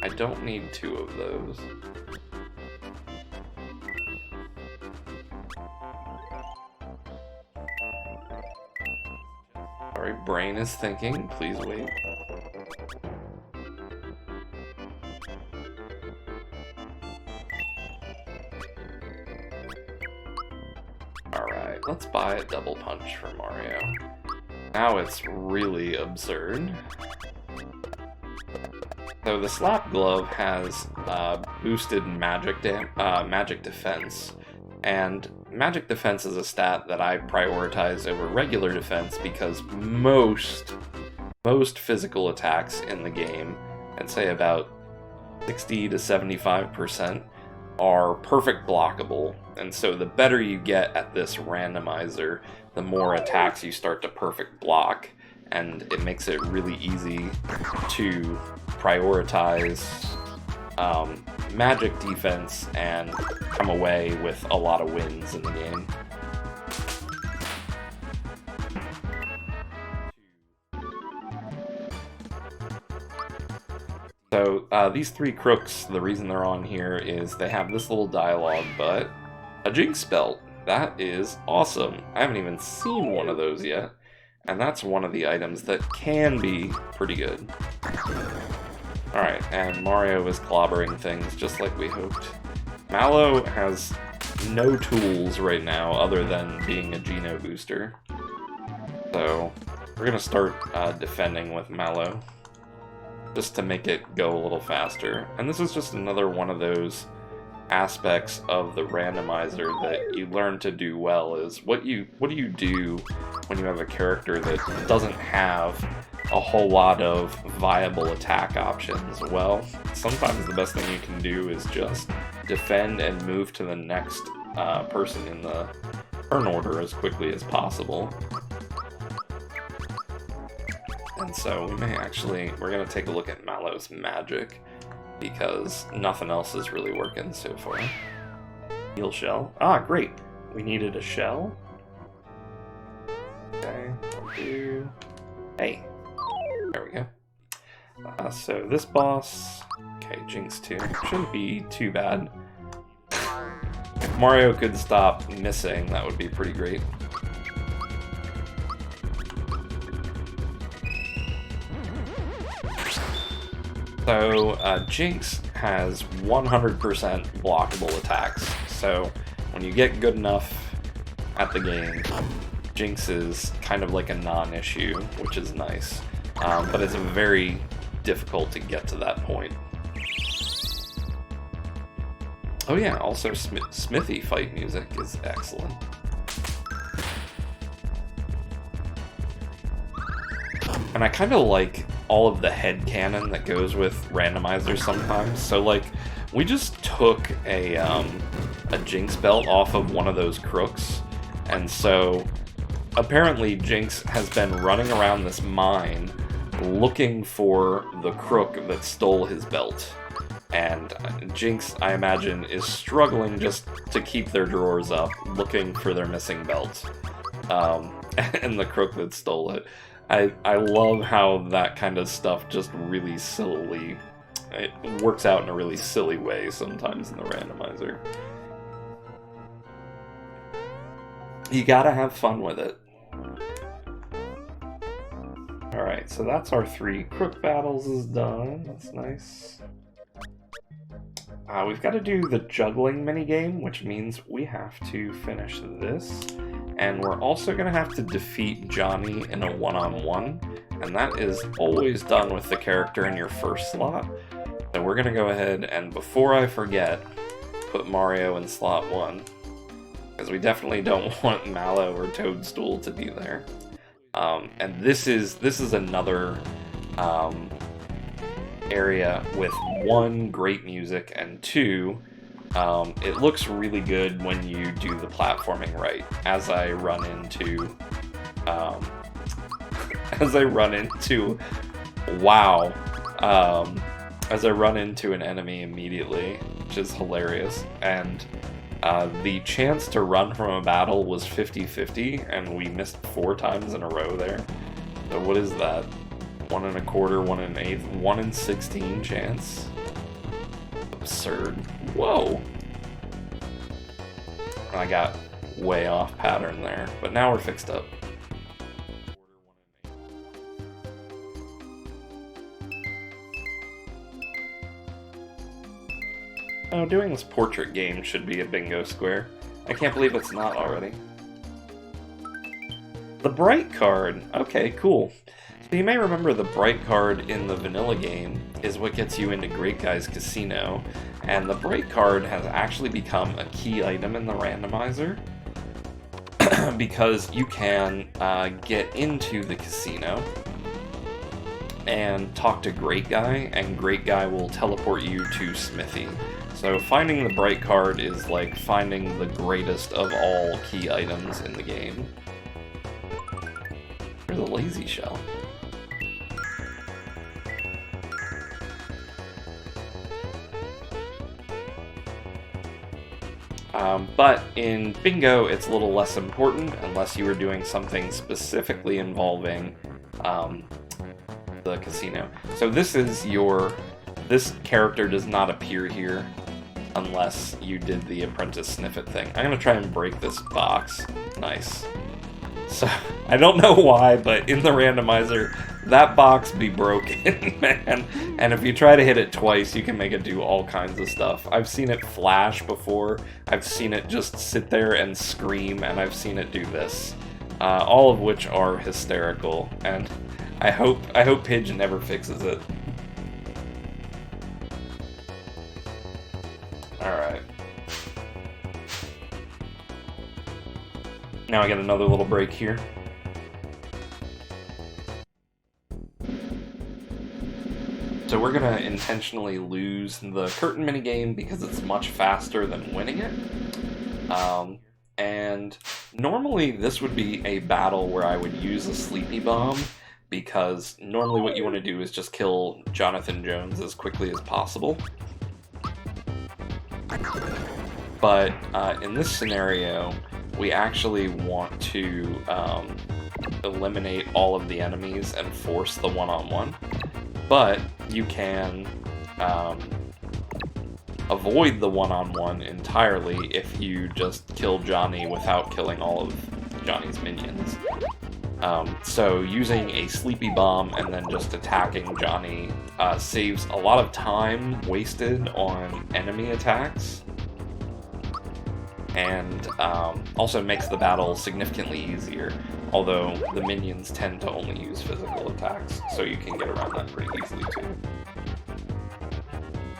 I don't need 2 of those. Sorry, brain is thinking. Please wait. Alright, let's buy a double punch for Mario. Now it's really absurd. So the Slap Glove has boosted magic defense, and magic defense is a stat that I prioritize over regular defense because most physical attacks in the game, I'd say about 60 to 75%, are perfect blockable, and so the better you get at this randomizer, the more attacks you start to perfect block, and it makes it really easy to prioritize magic defense and come away with a lot of wins in the game. So these 3 crooks, the reason they're on here is they have this little dialogue, but a Jinx belt. That is awesome. I haven't even seen one of those yet, and that's one of the items that can be pretty good. Alright, and Mario is clobbering things just like we hoped. Mallow has no tools right now other than being a Geno booster. So we're going to start defending with Mallow, just to make it go a little faster. And this is just another one of those aspects of the randomizer that you learn to do well, is what do you do when you have a character that doesn't have a whole lot of viable attack options? Well, sometimes the best thing you can do is just defend and move to the next person in the turn order as quickly as possible. And so we're going to take a look at Mallow's magic, because nothing else is really working so far. Heal shell. Ah, great. We needed a shell. Okay, we'll do... Hey. There we go. So this boss... Okay, Jinx 2. Shouldn't be too bad. If Mario could stop missing, that would be pretty great. So, Jinx has 100% blockable attacks, so when you get good enough at the game, Jinx is kind of like a non-issue, which is nice, but it's very difficult to get to that point. Oh yeah, also Smithy fight music is excellent. And I kind of like all of the headcanon that goes with Randomizer sometimes. So like, we just took a Jinx belt off of one of those crooks, and so apparently Jinx has been running around this mine looking for the crook that stole his belt. And Jinx, I imagine, is struggling just to keep their drawers up, looking for their missing belt. And the crook that stole it. I love how that kind of stuff just really sillily... It works out in a really silly way sometimes in the randomizer. You gotta have fun with it. Alright, so that's our 3 crook battles is done. That's nice. We've got to do the juggling minigame, which means we have to finish this. And we're also going to have to defeat Johnny in a one-on-one. And that is always done with the character in your first slot. So we're going to go ahead and, before I forget, put Mario in slot 1. Because we definitely don't want Mallow or Toadstool to be there. And this is another area with 1, great music, and 2, it looks really good when you do the platforming right. As I run into an enemy immediately, which is hilarious, and the chance to run from a battle was 50-50, and we missed 4 times in a row there. So what is that? 1 1/4, 1 1/8, 1 in 16 chance? Absurd. Whoa! I got way off pattern there, but now we're fixed up. Oh, doing this portrait game should be a bingo square. I can't believe it's not already. The Bright card! Okay, cool. So you may remember the Bright card in the vanilla game is what gets you into Great Guy's Casino, and the Bright card has actually become a key item in the randomizer because you can get into the casino and talk to Great Guy, and Great Guy will teleport you to Smithy. So finding the Bright card is like finding the greatest of all key items in the game. There's a lazy shell. But in bingo, it's a little less important unless you were doing something specifically involving the casino. So this character does not appear here unless you did the apprentice sniffet thing. I'm gonna try and break this box. Nice. So, I don't know why, but in the randomizer, that box be broken, man. And if you try to hit it twice, you can make it do all kinds of stuff. I've seen it flash before, I've seen it just sit there and scream, and I've seen it do this. All of which are hysterical, and I hope Pidge never fixes it. Alright. Now I get another little break here. So we're gonna intentionally lose the curtain minigame because it's much faster than winning it. And normally this would be a battle where I would use a sleepy bomb, because normally what you want to do is just kill Jonathan Jones as quickly as possible. But in this scenario, we actually want to eliminate all of the enemies and force the one-on-one. But you can avoid the one-on-one entirely if you just kill Johnny without killing all of Johnny's minions. So using a sleepy bomb and then just attacking Johnny saves a lot of time wasted on enemy attacks, and also makes the battle significantly easier, although the minions tend to only use physical attacks, so you can get around that pretty easily too.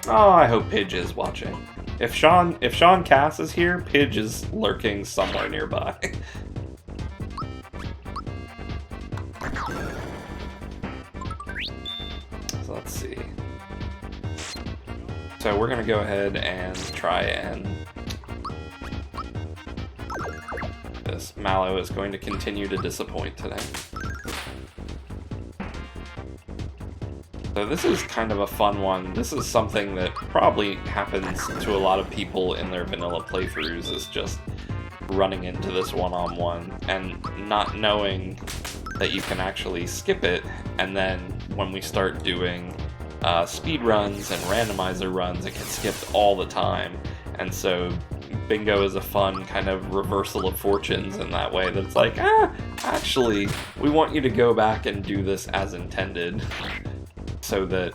Oh, I hope Pidge is watching. If Sean Cass is here, Pidge is lurking somewhere nearby. So let's see. So we're gonna go ahead and try and this Mallow is going to continue to disappoint today. So this is kind of a fun one. This is something that probably happens to a lot of people in their vanilla playthroughs, is just running into this one-on-one and not knowing that you can actually skip it, and then when we start doing speed runs and randomizer runs, it gets skipped all the time. And so bingo is a fun kind of reversal of fortunes in that way, that it's like, actually, we want you to go back and do this as intended, so that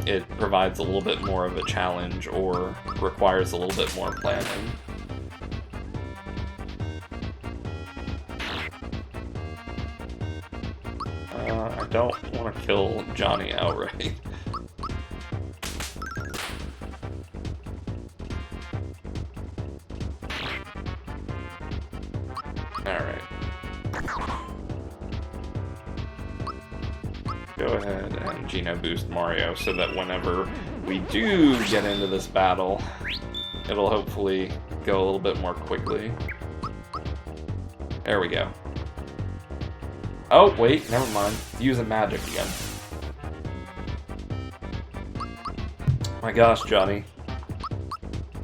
it provides a little bit more of a challenge or requires a little bit more planning. I don't want to kill Johnny outright. Alright. Go ahead and Geno boost Mario so that whenever we do get into this battle, it'll hopefully go a little bit more quickly. There we go. Oh, wait, never mind. Using magic again. My gosh, Johnny.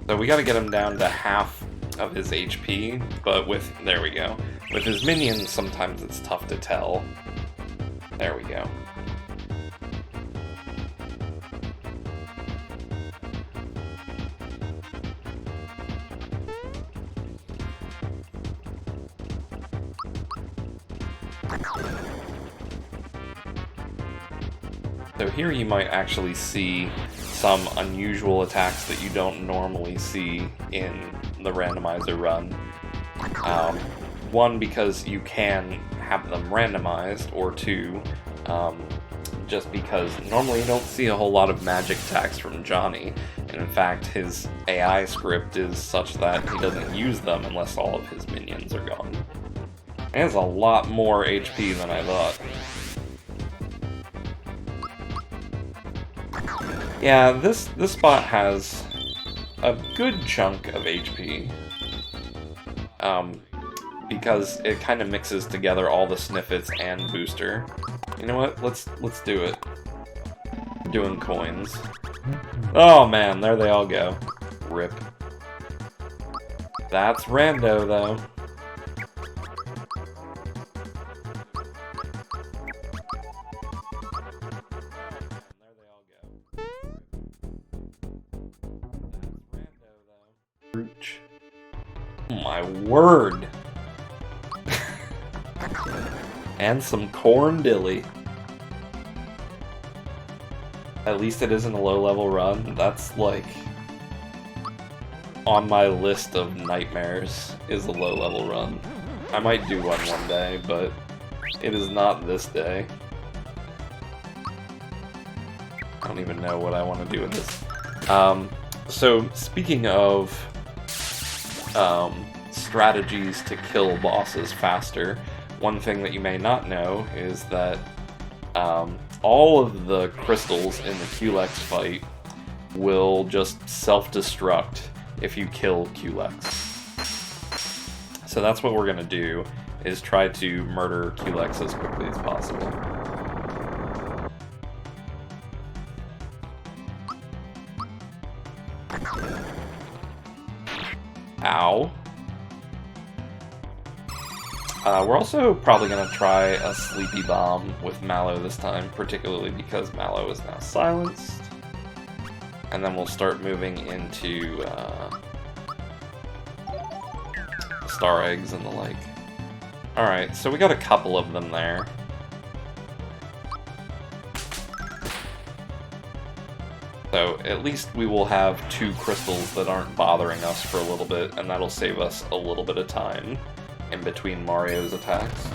So we gotta get him down to half of his HP, but with, there we go. With his minions, sometimes it's tough to tell. There we go. So here you might actually see some unusual attacks that you don't normally see in the randomizer run. One, because you can have them randomized, or two, just because normally you don't see a whole lot of magic attacks from Johnny, and in fact his AI script is such that he doesn't use them unless all of his minions are gone. He has a lot more HP than I thought. Yeah, this spot has a good chunk of HP, because it kind of mixes together all the sniffets and booster. You know what? Let's do it. Doing coins. Oh man, there they all go. Rip. That's rando though. Oh my word! And some corn dilly. At least it isn't a low-level run. That's like on my list of nightmares, is a low-level run. I might do one day, but it is not this day. I don't even know what I want to do with this. So speaking of strategies to kill bosses faster, one thing that you may not know is that all of the crystals in the Culex fight will just self-destruct if you kill Culex. So that's what we're going to do, is try to murder Culex as quickly as possible. Ow. We're also probably going to try a Sleepy Bomb with Mallow this time, particularly because Mallow is now silenced. And then we'll start moving into Star Eggs and the like. Alright, so we got a couple of them there. So at least we will have 2 crystals that aren't bothering us for a little bit, and that'll save us a little bit of time in between Mario's attacks.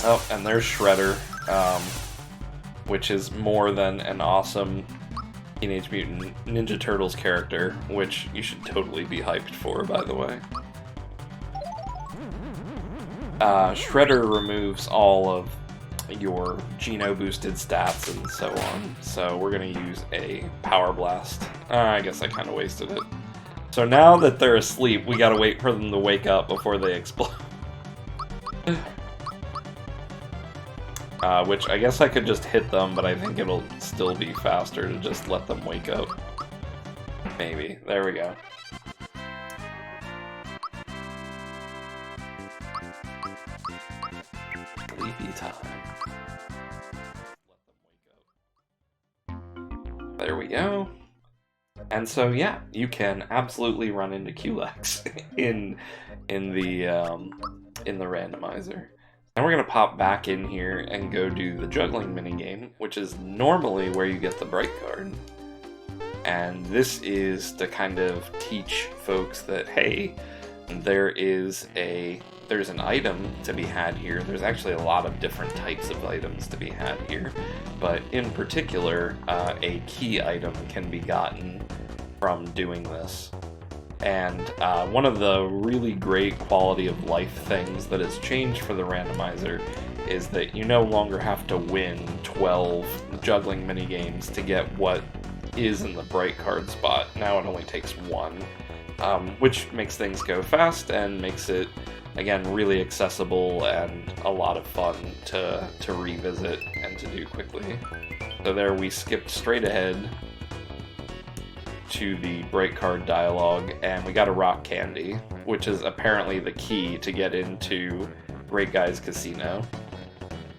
Oh, and there's Shredder. which is more than an awesome Teenage Mutant Ninja Turtles character, which you should totally be hyped for, by the way. Shredder removes all of your Geno-boosted stats and so on, so we're going to use a Power Blast. I guess I kind of wasted it. So now that they're asleep, we gotta wait for them to wake up before they explode. Which I guess I could just hit them, but I think it'll still be faster to just let them wake up. Maybe. There we go. Sleepy time. There we go. And so yeah, you can absolutely run into Culex in the randomizer. Now we're gonna pop back in here and go do the juggling minigame, which is normally where you get the bright card. And this is to kind of teach folks that, hey, there's an item to be had here. There's actually a lot of different types of items to be had here, but in particular, a key item can be gotten from doing this. And one of the really great quality of life things that has changed for the randomizer is that you no longer have to win 12 juggling minigames to get what is in the bright card spot. Now it only takes one, which makes things go fast and makes it, again, really accessible and a lot of fun to revisit and to do quickly. So there we skipped straight ahead to the bright card dialogue, and we got a rock candy, which is apparently the key to get into Great Guy's Casino,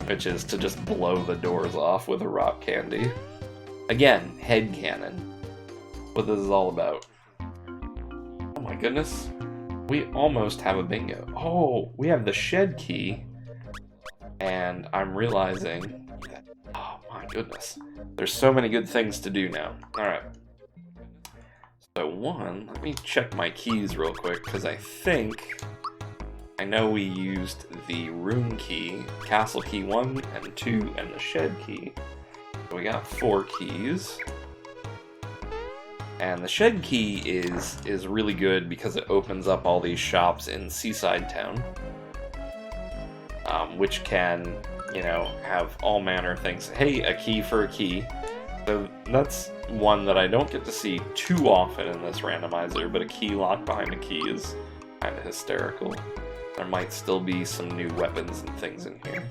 which is to just blow the doors off with a rock candy. Again, head cannon. What this is all about. Oh my goodness. We almost have a bingo. Oh, we have the shed key, and I'm realizing that, oh my goodness, there's so many good things to do now. Alright. So one, let me check my keys real quick, because I know we used the room key, castle key 1 and 2, and the shed key. So we got 4 keys. And the shed key is really good because it opens up all these shops in Seaside Town, which can, you know, have all manner of things. Hey, a key for a key. So that's one that I don't get to see too often in this randomizer, but a key locked behind a key is kind of hysterical. There might still be some new weapons and things in here.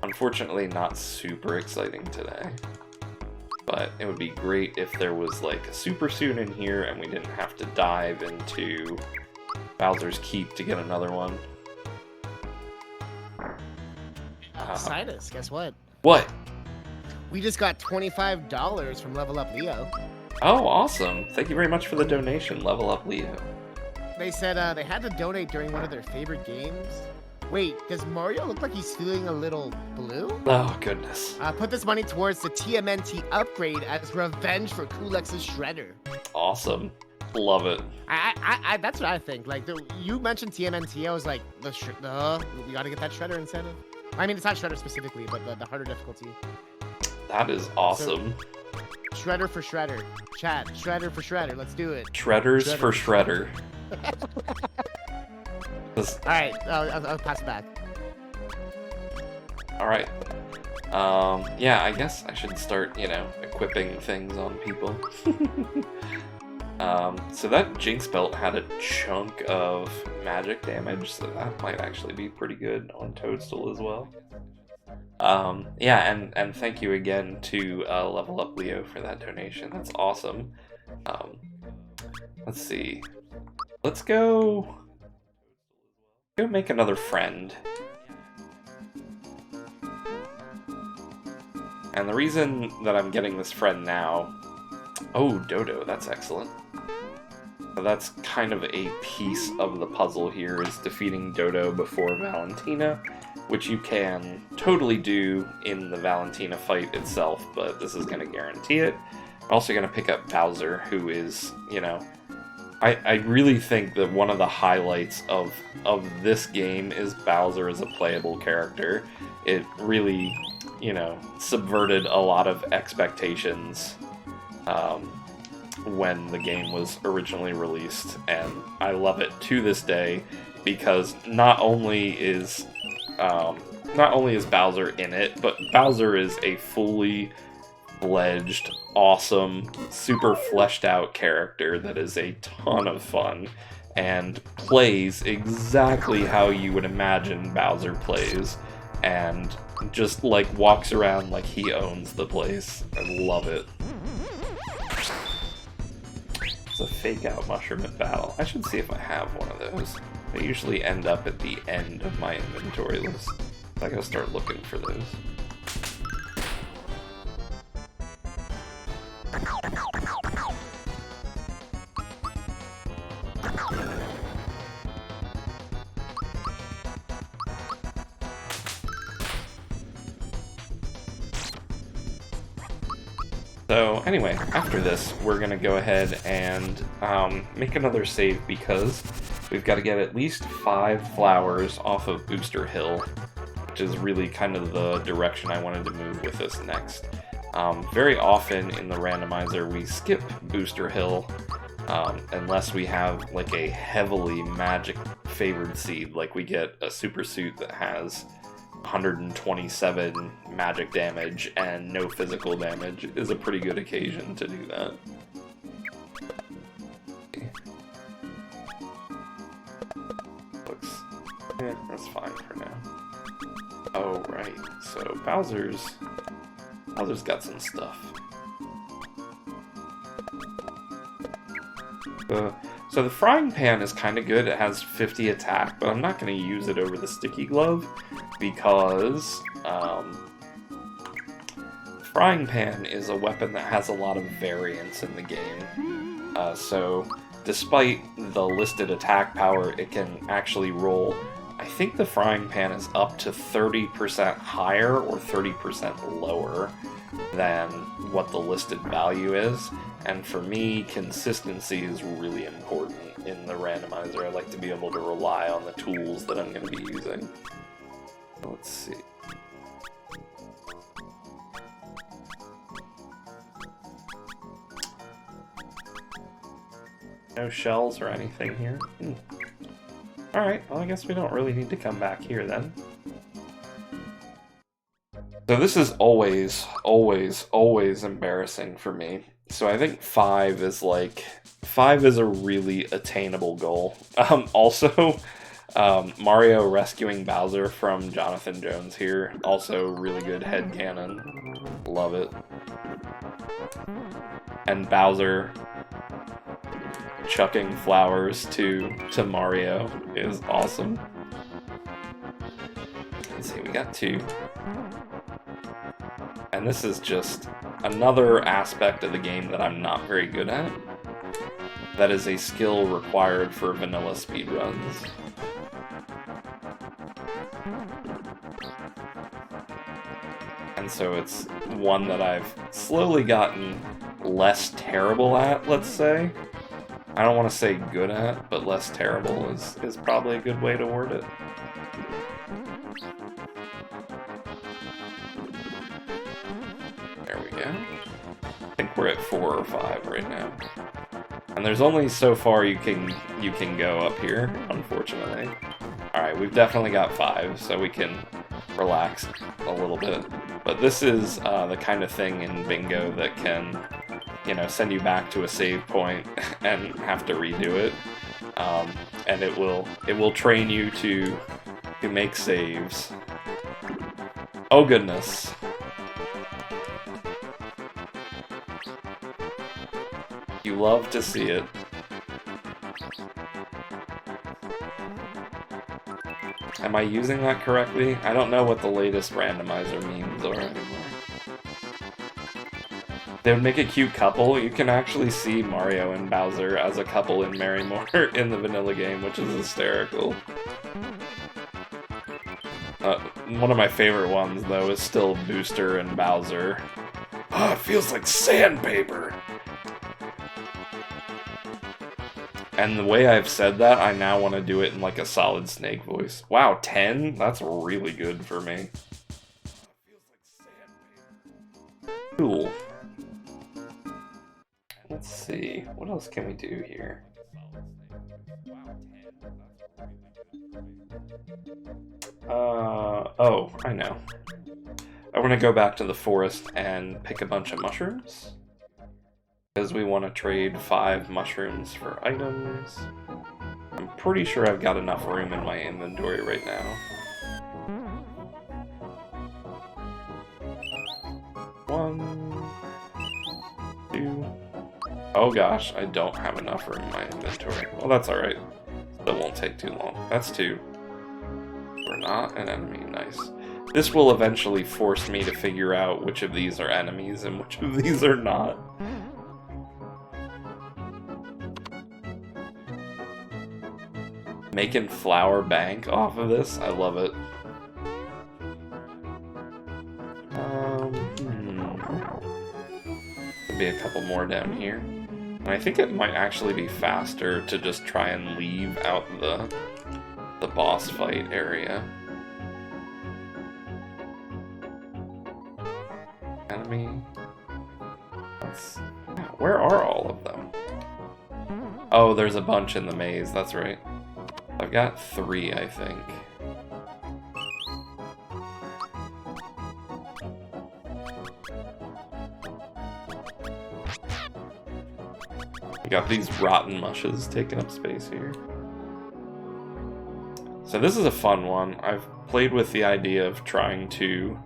Unfortunately, not super exciting today. But it would be great if there was like a super suit in here and we didn't have to dive into Bowser's Keep to get another one. Cynas, guess what? What? We just got $25 from Level Up Leo. Oh, awesome. Thank you very much for the donation, Level Up Leo. They said they had to donate during one of their favorite games. Wait, does Mario look like he's feeling a little blue? Oh, goodness. Put this money towards the TMNT upgrade as revenge for Kulex's Shredder. Awesome. Love it. I that's what I think. Like, you mentioned TMNT, I was like, we gotta get that Shredder incentive. I mean, it's not Shredder specifically, but the harder difficulty. That is awesome. So, Shredder for Shredder. Chat, Shredder for Shredder. Let's do it. Shredders for Shredder. Alright, I'll pass it back. Alright. Yeah, I guess I should start, you know, equipping things on people. So that Jinx belt had a chunk of magic damage, so that might actually be pretty good on Toadstool as well. Yeah, and thank you again to Level Up Leo for that donation. That's awesome. Let's see. Let's go make another friend. And the reason that I'm getting this friend now... Oh, Dodo, that's excellent. So that's kind of a piece of the puzzle here, is defeating Dodo before Valentina, which you can totally do in the Valentina fight itself, but this is going to guarantee it. I'm also going to pick up Bowser, who is, you know... I really think that one of the highlights of this game is Bowser as a playable character. It really you know, subverted a lot of expectations when the game was originally released, and I love it to this day because not only is Bowser in it, but Bowser is a fully fledged, awesome, super fleshed out character that is a ton of fun and plays exactly how you would imagine Bowser plays, and just like walks around like he owns the place. I love it. It's a fake out mushroom at battle. I should see if I have one of those. They usually end up at the end of my inventory list. I gotta start looking for those. So anyway, after this, we're going to go ahead and make another save because we've got to get at least 5 flowers off of Booster Hill, which is really kind of the direction I wanted to move with this next. Very often in the randomizer, we skip Booster Hill unless we have like a heavily magic favored seed, like we get a super suit that has 127 magic damage and no physical damage is a pretty good occasion to do that. Looks, that's fine for now. Oh right, so Bowser's got some stuff. So the frying pan is kind of good. It has 50 attack, but I'm not going to use it over the sticky glove because frying pan is a weapon that has a lot of variance in the game. So despite the listed attack power, it can actually roll. I think the frying pan is up to 30% higher or 30% lower than what the listed value is. And for me, consistency is really important in the randomizer. I like to be able to rely on the tools that I'm going to be using. Let's see. No shells or anything here. Alright, well I guess we don't really need to come back here then. So this is always, always, always embarrassing for me. So I think 5 is a really attainable goal. Also, Mario rescuing Bowser from Jonathan Jones here, also really good headcanon. Love it. And Bowser chucking flowers to Mario is awesome. Let's see, we got 2. And this is just another aspect of the game that I'm not very good at. That is a skill required for vanilla speedruns. And so it's one that I've slowly gotten less terrible at, let's say. I don't want to say good at, but less terrible is probably a good way to word it. There we go. I think we're at 4 or 5 right now. And there's only so far you can go up here, unfortunately. Alright, we've definitely got 5, so we can relax a little bit. But this is the kind of thing in Bingo that can, you know, send you back to a save point and have to redo it. And it will train you to make saves. Oh goodness. You love to see it. Am I using that correctly? I don't know what the latest randomizer memes are anymore. They would make a cute couple. You can actually see Mario and Bowser as a couple in Marymore in the vanilla game, which is hysterical. One of my favorite ones, though, is still Booster and Bowser. Oh, it feels like sandpaper! And the way I've said that, I now want to do it in like a Solid Snake voice. Wow, 10? That's really good for me. Cool. Let's see, what else can we do here? Oh, I know. I want to go back to the forest and pick a bunch of mushrooms. Because we want to trade 5 mushrooms for items. I'm pretty sure I've got enough room in my inventory right now. 1, 2. Oh gosh, I don't have enough room in my inventory. Well, that's alright. That won't take too long. That's 2. We're not an enemy, nice. This will eventually force me to figure out which of these are enemies and which of these are not. Making flour bank off of this, I love it. Could be a couple more down here. And I think it might actually be faster to just try and leave out the boss fight area. Enemy. Where are all of them? Oh, there's a bunch in the maze, that's right. I've got 3, I think. We got these rotten mushes taking up space here. So this is a fun one. I've played with the idea of trying to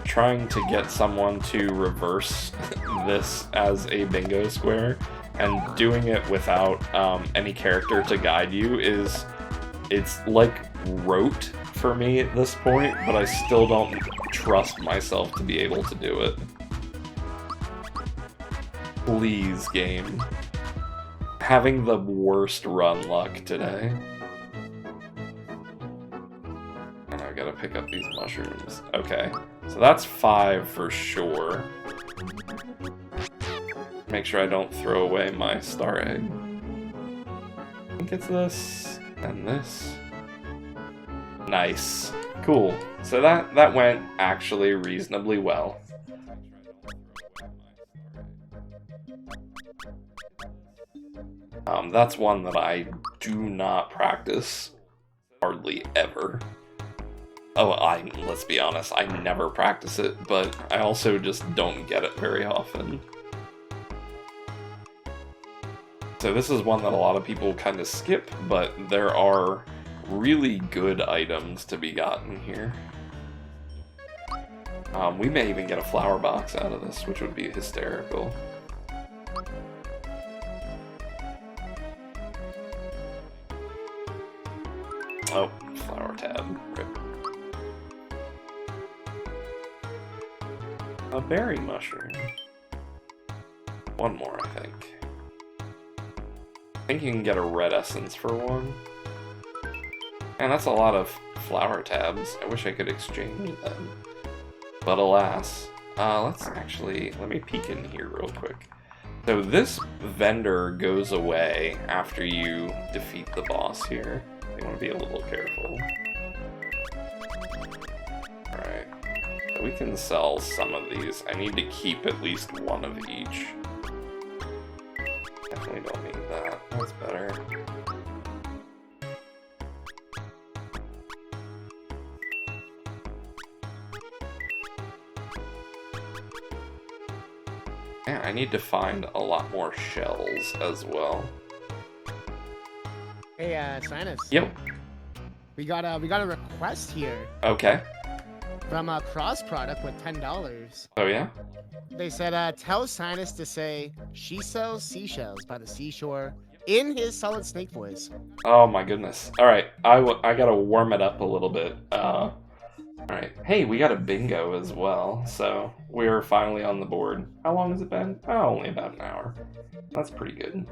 trying to get someone to reverse this as a bingo square, and doing it without any character to guide you it's like rote for me at this point, but I still don't trust myself to be able to do it. Please, game. Having the worst run luck today. And I gotta pick up these mushrooms. Okay, so that's 5 for sure. Make sure I don't throw away my star egg. I think it's this and this. Nice. Cool. So that went actually reasonably well. That's one that I do not practice hardly ever. Oh, let's be honest, I never practice it, but I also just don't get it very often. So this is one that a lot of people kind of skip, but there are really good items to be gotten here. We may even get a flower box out of this, which would be hysterical. Oh, flower tab. Rip. A berry mushroom. One more, I think. I think you can get a red essence for one. And that's a lot of flower tabs. I wish I could exchange them. But alas. Let me peek in here real quick. So this vendor goes away after you defeat the boss here. You want to be a little careful. Alright. So we can sell some of these. I need to keep at least one of each. Definitely don't need that. That's better. Yeah, I need to find a lot more shells as well. Hey, Cynas. Yep. We got a request here. Okay. From a Cross Product with $10. Oh yeah? They said, tell Cynas to say she sells seashells by the seashore in his Solid Snake voice. Oh my goodness. Alright, I gotta warm it up a little bit. Alright. Hey, we got a bingo as well, so we're finally on the board. How long has it been? Oh, only about an hour. That's pretty good.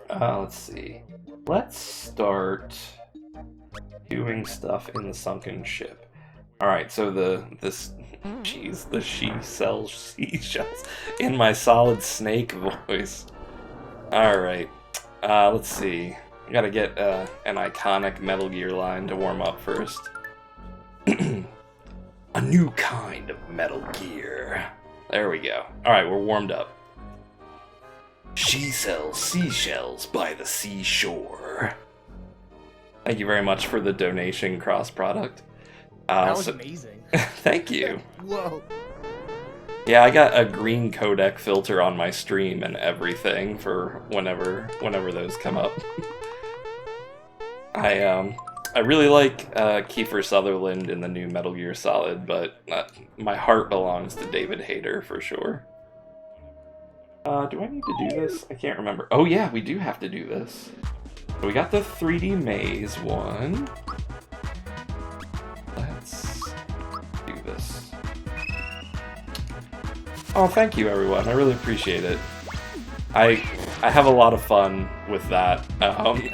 Let's see. Let's start doing stuff in the sunken ship. Alright, so she sells seashells in my Solid Snake voice. Alright, let's see. gotta get an iconic Metal Gear line to warm up first. A new kind of Metal Gear. There we go. Alright, we're warmed up. She sells seashells by the seashore. Thank you very much for the donation cross-product. That was amazing. Thank you. Whoa. Yeah, I got a green codec filter on my stream and everything for whenever those come up. I really like Kiefer Sutherland in the new Metal Gear Solid, but my heart belongs to David Hayter for sure. Do I need to do this? I can't remember. Oh yeah, we do have to do this. So we got the 3D maze one. Let's do this. Oh, thank you everyone. I really appreciate it. I have a lot of fun with that,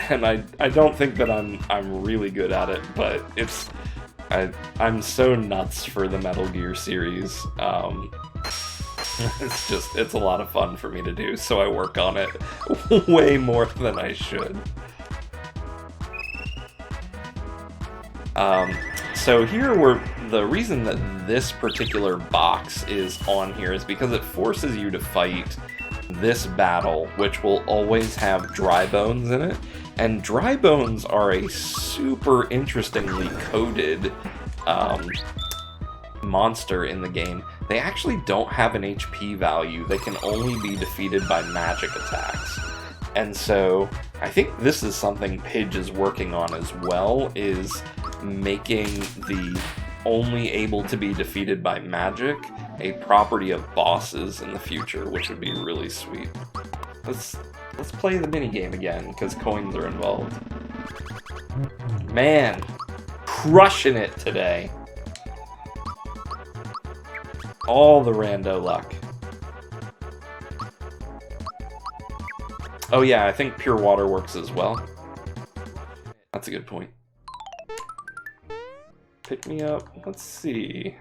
and I don't think that I'm really good at it, but I'm so nuts for the Metal Gear series. It's a lot of fun for me to do, so I work on it way more than I should. So here the reason that this particular box is on here is because it forces you to fight this battle, which will always have dry bones in it. And dry bones are a super interestingly coded monster in the game. They actually don't have an HP value. They can only be defeated by magic attacks. And so I think this is something Pidge is working on as well, is making the only able to be defeated by magic a property of bosses in the future, which would be really sweet. Let's play the minigame again, because coins are involved. Man, crushing it today. All the rando luck. Oh yeah, I think pure water works as well. That's a good point. Pick me up. Let's see.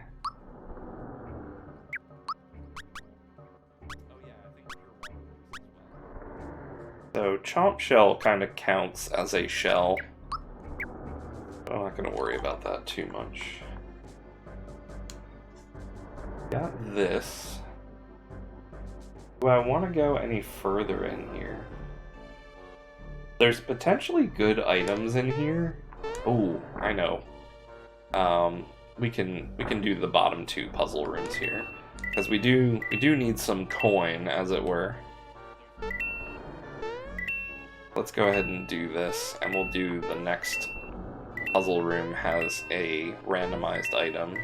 So Chomp Shell kind of counts as a shell. I'm not going to worry about that too much. Got this. Do I want to go any further in here? There's potentially good items in here. Oh, I know. We can do the bottom two puzzle rooms here, because we do need some coin, as it were. Let's go ahead and do this, and we'll do the next puzzle room has a randomized item.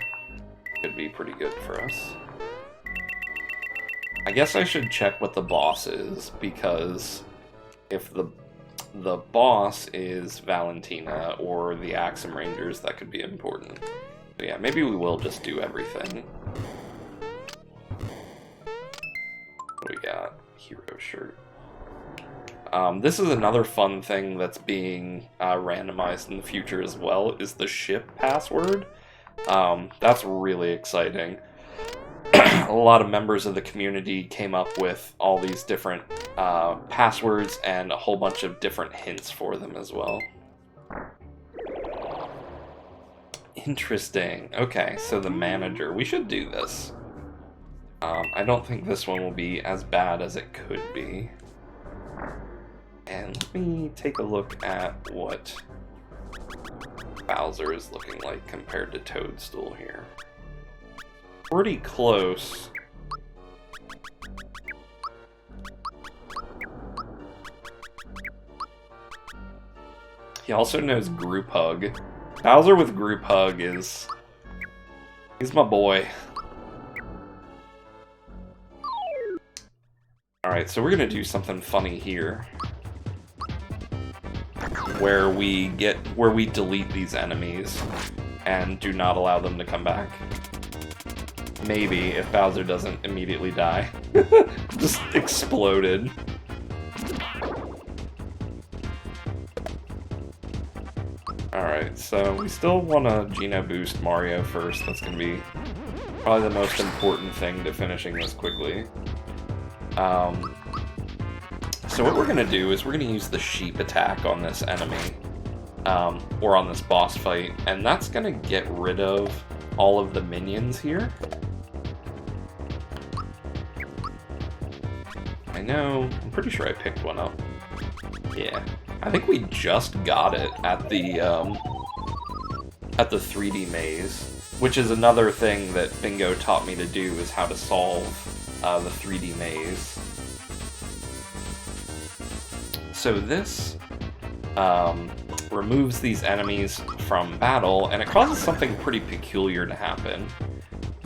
Could be pretty good for us. I guess I should check what the boss is, because if the boss is Valentina or the Axum Rangers, that could be important. So yeah, maybe we will just do everything. What do we got? Hero shirt. This is another fun thing that's being randomized in the future as well, is the ship password. That's really exciting. A lot of members of the community came up with all these different passwords and a whole bunch of different hints for them as well. Interesting. Okay, so the manager. We should do this. I don't think this one will be as bad as it could be. And let me take a look at what Bowser is looking like compared to Toadstool here. Pretty close. He also knows Group Hug. Bowser with Group Hug he's my boy. Alright, so we're gonna do something funny here. Where we delete these enemies and do not allow them to come back. Maybe, if Bowser doesn't immediately die. Just exploded. Alright, so we still want to Geno boost Mario first. That's going to be probably the most important thing to finishing this quickly. So what we're going to do is we're going to use the sheep attack on this enemy, or on this boss fight, and that's going to get rid of all of the minions here. I know, I'm pretty sure I picked one up. Yeah, I think we just got it at the 3D maze, which is another thing that Bingo taught me to do, is how to solve the 3D maze. So this removes these enemies from battle, and it causes something pretty peculiar to happen.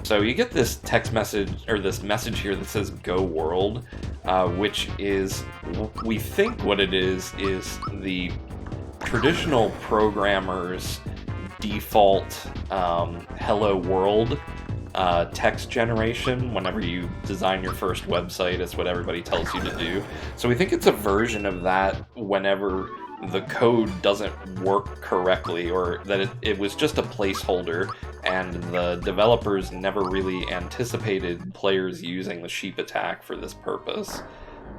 So you get this text message, or this message here that says "Go World," which is, we think what it is the traditional programmer's default "Hello World" text generation. Whenever you design your first website, it's what everybody tells you to do. So we think it's a version of that whenever the code doesn't work correctly, or that it was just a placeholder and the developers never really anticipated players using the sheep attack for this purpose.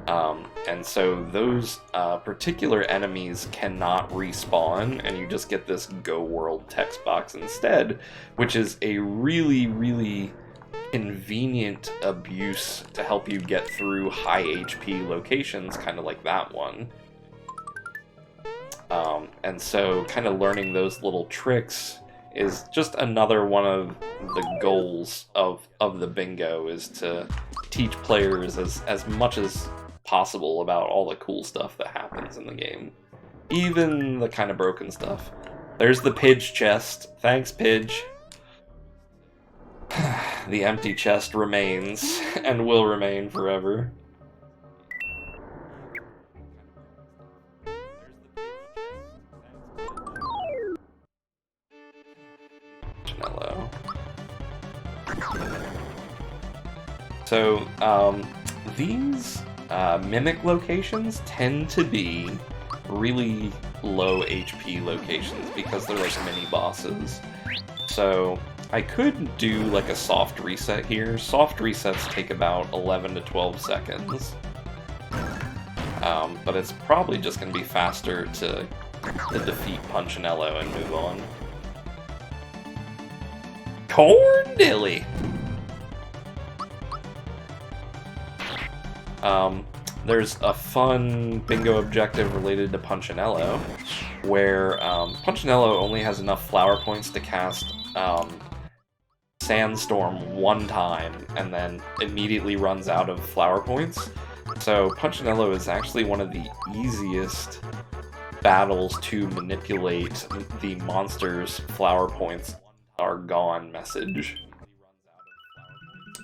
And so those particular enemies cannot respawn, and you just get this "Go World" text box instead, which is a really, really convenient abuse to help you get through high HP locations, kind of like that one. And so kind of learning those little tricks is just another one of the goals of the bingo, is to teach players as much as possible about all the cool stuff that happens in the game. Even the kind of broken stuff. There's the Pidge chest. Thanks, Pidge. The empty chest remains, and will remain forever. Hello. So, these mimic locations tend to be really low HP locations because they're like mini bosses. So I could do like a soft reset here. Soft resets take about 11 to 12 seconds. But it's probably just going to be faster to defeat Punchinello and move on. Corndilly! There's a fun bingo objective related to Punchinello, where Punchinello only has enough flower points to cast Sandstorm one time, and then immediately runs out of flower points. So Punchinello is actually one of the easiest battles to manipulate the monster's flower points are gone message.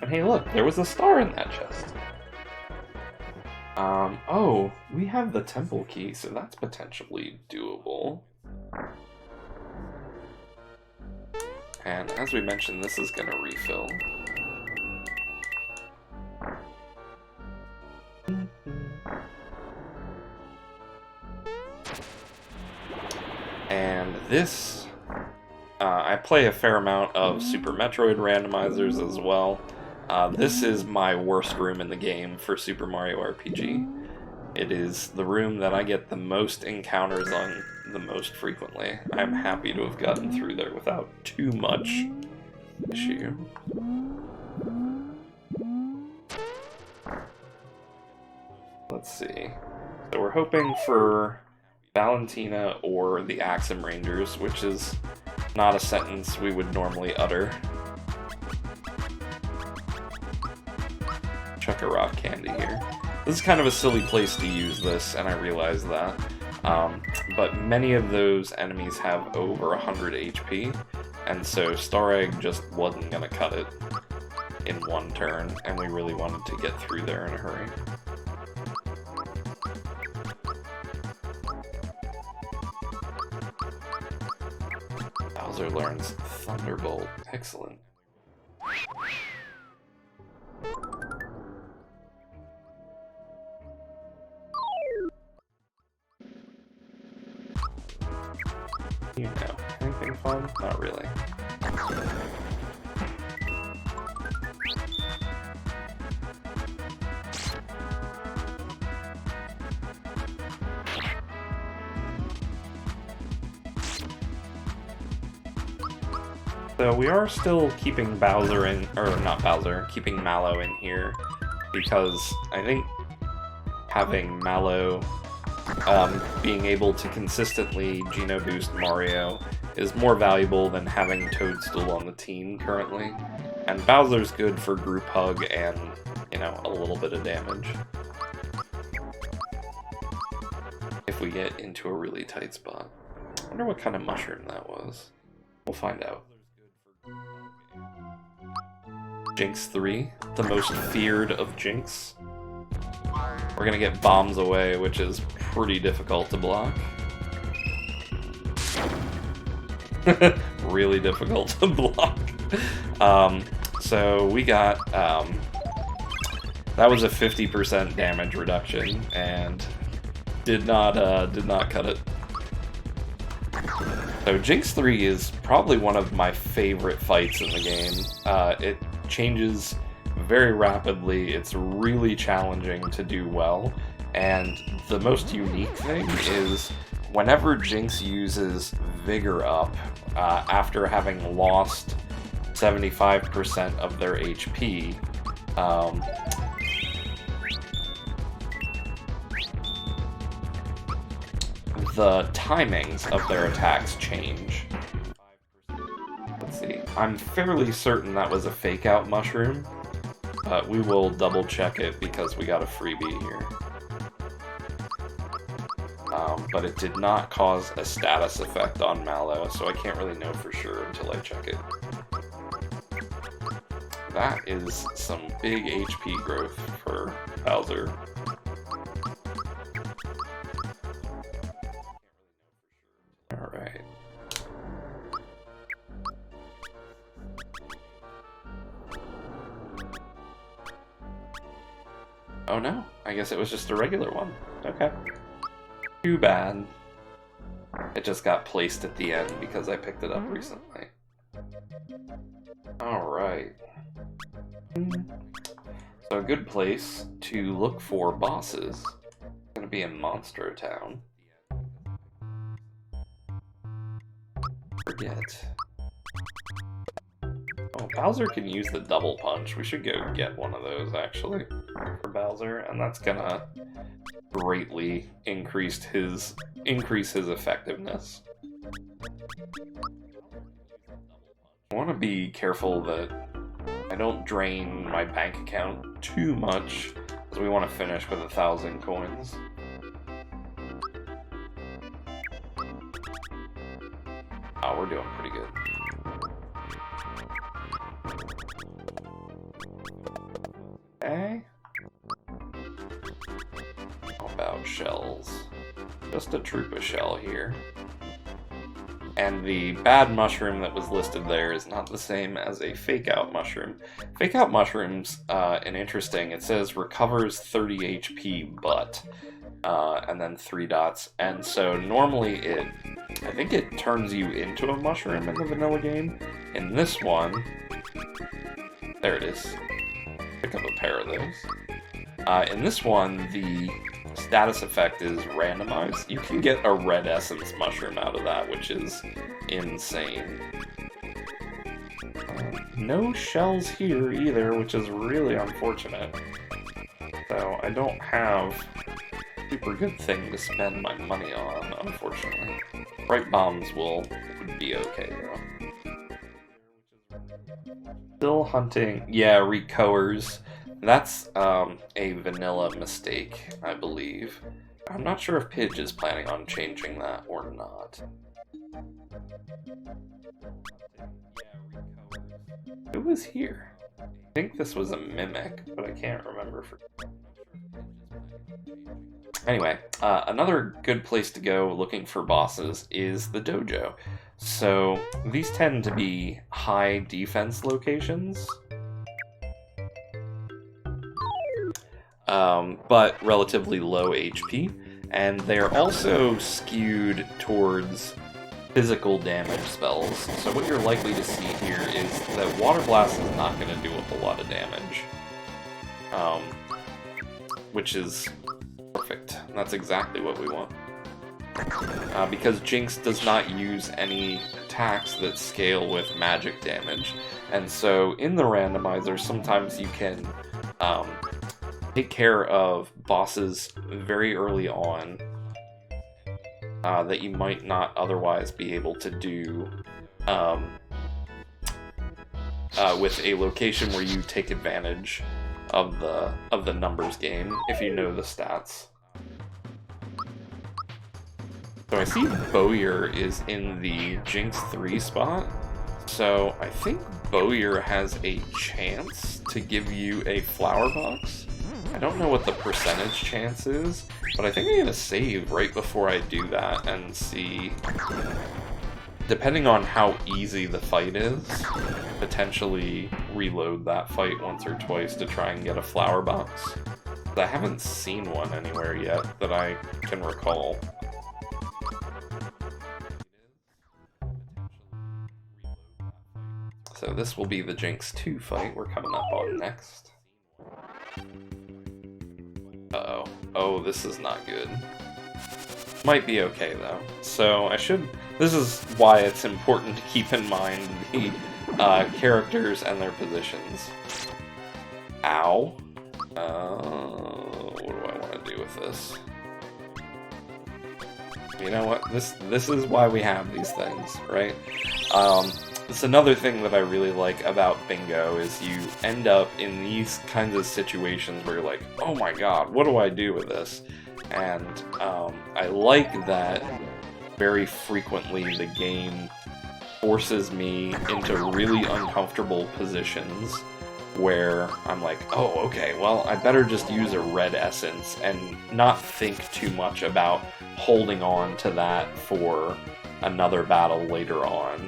And hey look, there was a star in that chest. Oh, we have the temple key, so that's potentially doable. And as we mentioned, this is gonna refill. And this, I play a fair amount of Super Metroid randomizers as well. This is my worst room in the game for Super Mario RPG. It is the room that I get the most encounters on the most frequently. I'm happy to have gotten through there without too much issue. Let's see. So we're hoping for Valentina or the Axum Rangers, which is not a sentence we would normally utter. Chuck a rock candy here. This is kind of a silly place to use this, and I realize that. But many of those enemies have over 100 HP, and so Star Egg just wasn't gonna cut it in one turn, and we really wanted to get through there in a hurry. Bowser learns Thunderbolt. Excellent. You know, anything fun? Not really. So we are still keeping Bowser in, or not Bowser, keeping Mallow in here, because I think having Mallow being able to consistently Geno boost Mario is more valuable than having Toadstool on the team currently. And Bowser's good for group hug and, you know, a little bit of damage. If we get into a really tight spot. I wonder what kind of mushroom that was. We'll find out. Jinx 3, the most feared of Jinx. We're gonna get bombs away, which is pretty difficult to block. Really difficult to block. So we got, that was a 50% damage reduction, and did not cut it. So Jinx 3 is probably one of my favorite fights in the game. It changes very rapidly, it's really challenging to do well, and the most unique thing is whenever Jinx uses Vigor Up after having lost 75% of their HP, the timings of their attacks change. Let's see, I'm fairly certain that was a fake out mushroom, but we will double check it because we got a freebie here. But it did not cause a status effect on Mallow, so I can't really know for sure until I check it. That is some big HP growth for Bowser. Alright. Oh no, I guess it was just a regular one. Okay. Too bad. It just got placed at the end because I picked it up recently. Alright. So a good place to look for bosses is going to be in Monster Town. Forget. Oh, Bowser can use the double punch. We should go get one of those, actually, for Bowser, and that's gonna greatly increase his effectiveness. I want to be careful that I don't drain my bank account too much, because we want to finish with 1,000 coins. Oh, we're doing pretty good. Okay. How about shells? Just a troop of shell here. And the bad mushroom that was listed there is not the same as a fake-out mushroom. Fake-out mushrooms, and interesting, it says recovers 30 HP, but, and then 3 dots. And so normally I think it turns you into a mushroom in the vanilla game. In this one, there it is. Pick up a pair of those. In this one, the status effect is randomized. You can get a red essence mushroom out of that, which is insane. No shells here either, which is really unfortunate. So I don't have a super good thing to spend my money on, unfortunately. Bright bombs would be okay, though. Still hunting. Yeah, recoers. That's a vanilla mistake, I believe. I'm not sure if Pidge is planning on changing that or not. Who was here? I think this was a mimic, but I can't remember. Anyway, another good place to go looking for bosses is the dojo. So these tend to be high defense locations, but relatively low HP, and they're also skewed towards physical damage spells. So what you're likely to see here is that Water Blast is not going to do a whole lot of damage, which is perfect. That's exactly what we want. Because Jinx does not use any attacks that scale with magic damage. And so in the randomizer, sometimes you can take care of bosses very early on that you might not otherwise be able to do with a location where you take advantage of the numbers game, if you know the stats. So I see Bowyer is in the Jinx 3 spot, so I think Bowyer has a chance to give you a flower box. I don't know what the percentage chance is, but I think I'm going to save right before I do that and see, depending on how easy the fight is, potentially reload that fight once or twice to try and get a flower box. I haven't seen one anywhere yet that I can recall. So this will be the Jinx 2 fight we're coming up on next. Uh-oh. Oh, this is not good. Might be okay, though. So this is why it's important to keep in mind the characters and their positions. Ow. What do I want to do with this? You know what? This is why we have these things, right? It's another thing that I really like about bingo is you end up in these kinds of situations where you're like, oh my god, what do I do with this? And I like that very frequently the game forces me into really uncomfortable positions where I'm like, oh, okay, well, I better just use a red essence and not think too much about holding on to that for another battle later on.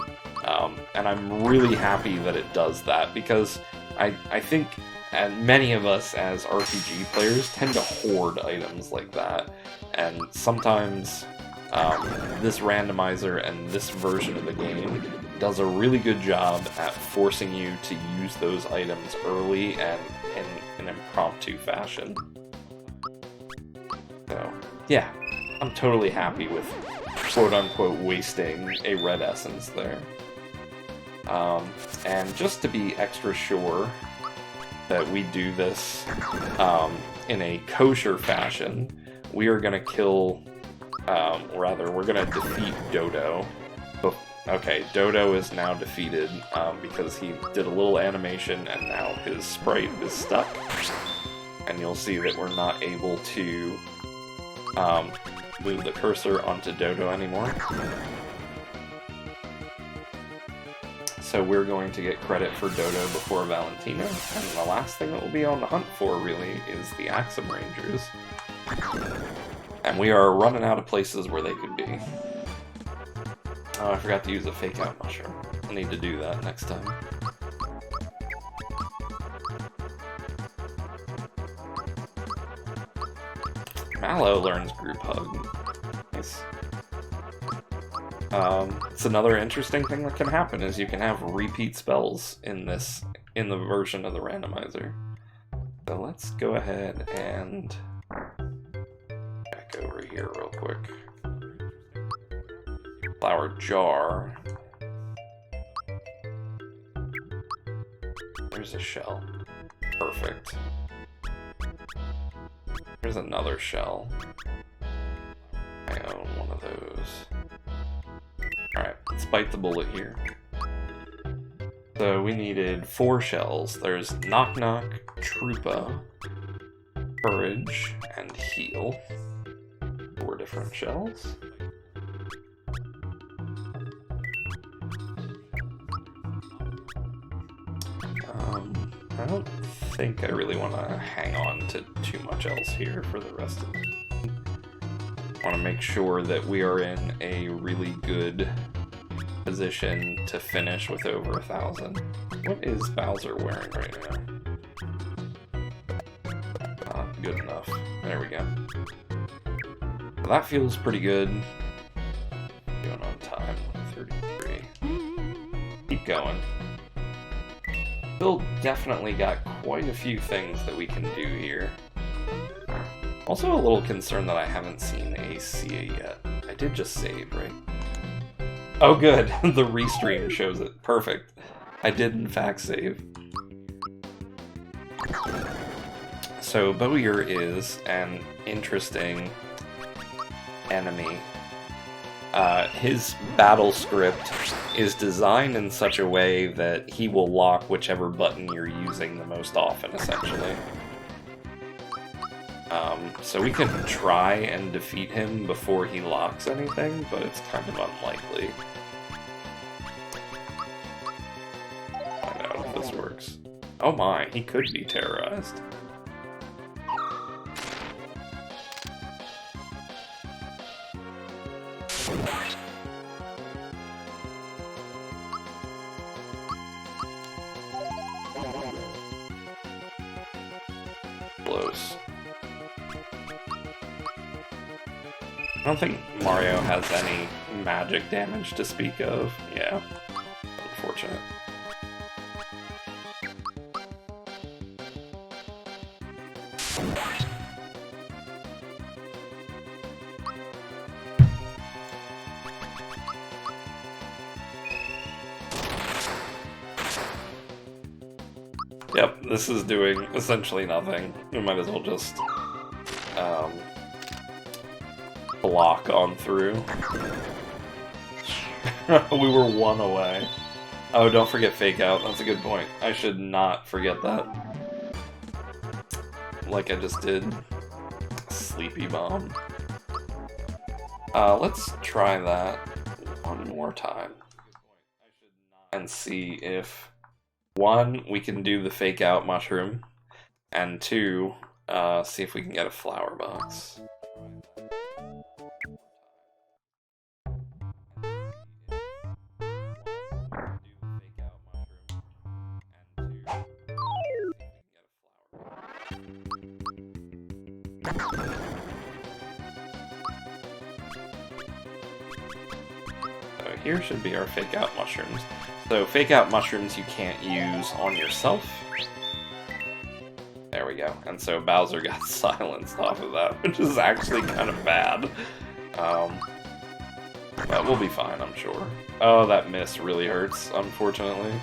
And I'm really happy that it does that, because I think and many of us as RPG players tend to hoard items like that, and sometimes this randomizer and this version of the game does a really good job at forcing you to use those items early and in an impromptu fashion. So, yeah, I'm totally happy with quote-unquote wasting a red essence there. And just to be extra sure that we do this in a kosher fashion, we are going to kill, we're going to defeat Dodo. Okay, Dodo is now defeated because he did a little animation and now his sprite is stuck. And you'll see that we're not able to move the cursor onto Dodo anymore. So we're going to get credit for Dodo before Valentina, and the last thing that we'll be on the hunt for, really, is the Axum Rangers. And we are running out of places where they could be. Oh, I forgot to use a fake-out mushroom. I need to do that next time. Mallow learns Group Hug. Nice. It's another interesting thing that can happen, is you can have repeat spells in the version of the randomizer. So let's go ahead and back over here real quick. Flower jar. There's a shell. Perfect. There's another shell. I own one of those. Alright, let's bite the bullet here. So we needed 4 shells. There's Knock Knock, Troopa, Courage, and Heal. 4 different shells. I don't think I really want to hang on to too much else here for the rest of it. I want to make sure that we are in a really good position to finish with over 1,000. What is Bowser wearing right now? Not good enough. There we go. Well, that feels pretty good. Doing on time, 33. Keep going. Still definitely got quite a few things that we can do here. Also a little concerned that I haven't seen a Cia yet. I did just save, right? Oh, good. The restream shows it. Perfect. I did, in fact, save. So, Bowyer is an interesting enemy. His battle script is designed in such a way that he will lock whichever button you're using the most often, essentially. So we can try and defeat him before he locks anything, but it's kind of unlikely. Find out if this works. Oh my, he could be terrorized. Close. I don't think Mario has any magic damage to speak of. Yeah. Unfortunate. Yep, this is doing essentially nothing. We might as well just block on through. We were one away. Oh, don't forget Fake Out. That's a good point. I should not forget that. Like I just did. Sleepy Bomb. Let's try that one more time. And see if, one, we can do the Fake Out mushroom, and two, see if we can get a flower box. So here should be our Fake Out mushrooms. So Fake Out mushrooms you can't use on yourself. There we go. And so Bowser got silenced off of that, which is actually kind of bad. But we'll be fine, I'm sure. Oh, that miss really hurts, unfortunately.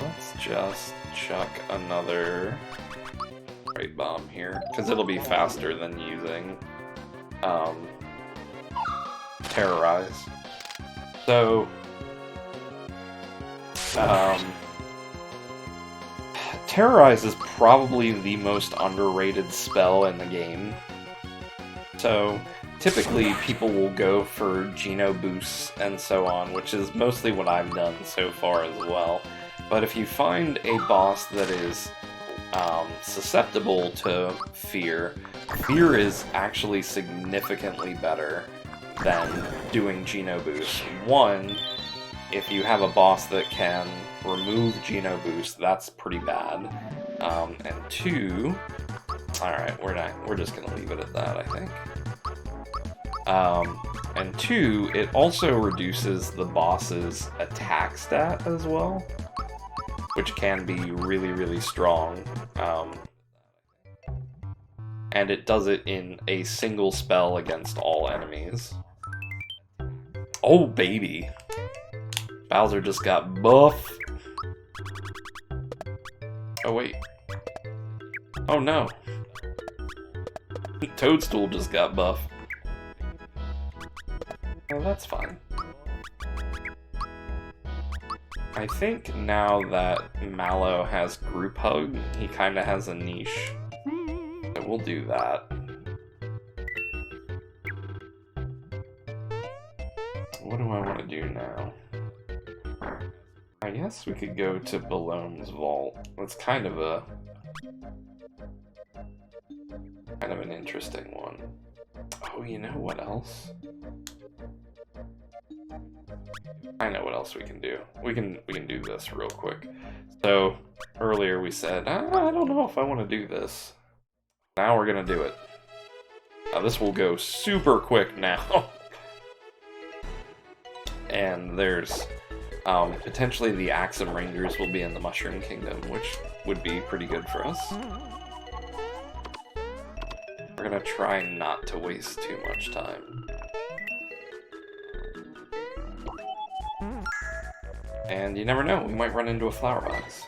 Let's just chuck another Great Bomb here, because it'll be faster than using Terrorize. So, Terrorize is probably the most underrated spell in the game. So, typically people will go for Geno boosts and so on, which is mostly what I've done so far as well. But if you find a boss that is susceptible to Fear, Fear is actually significantly better than doing Geno boost. One, if you have a boss that can remove Geno boost, that's pretty bad. And two, alright, we're just gonna leave it at that, I think. And two, it also reduces the boss's attack stat as well, which can be really, really strong. And it does it in a single spell against all enemies. Oh, baby. Bowser just got buff. Oh, wait. Oh, no. Toadstool just got buff. Oh, that's fine. I think now that Mallow has Group Hug, he kind of has a niche. So we'll do that. What do I want to do now? I guess we could go to Ballone's Vault. That's kind of an interesting one. Oh, you know what else? I know what else we can do. We can do this real quick. So earlier we said, I don't know if I want to do this. Now we're gonna do it. Now this will go super quick now. And there's potentially the Axum Rangers will be in the Mushroom Kingdom, which would be pretty good for us. We're gonna try not to waste too much time. And you never know, we might run into a flower box.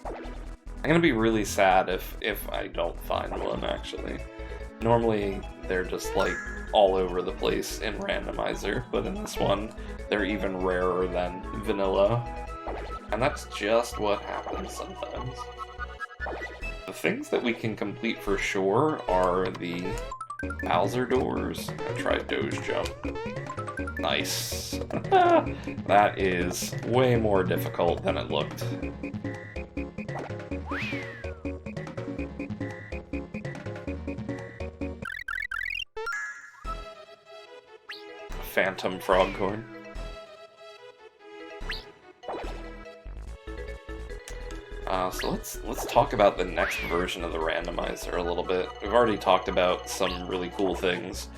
I'm gonna be really sad if I don't find one, actually. Normally, they're just, like, all over the place in Randomizer, but in this one, they're even rarer than vanilla. And that's just what happens sometimes. The things that we can complete for sure are the Bowser doors. I tried Doge Jump. Nice. That is way more difficult than it looked. Phantom Frog Corn. So let's talk about the next version of the randomizer a little bit. We've already talked about some really cool things.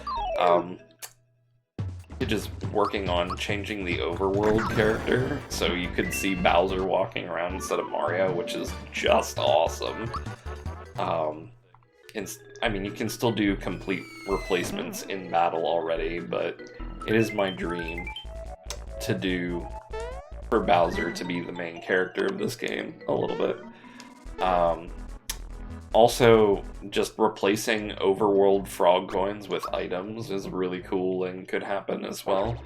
Just working on changing the overworld character, so you could see Bowser walking around instead of Mario, which is just awesome. I mean, you can still do complete replacements in battle already, but it is my dream for Bowser to be the main character of this game a little bit. Also, just replacing overworld frog coins with items is really cool and could happen as well,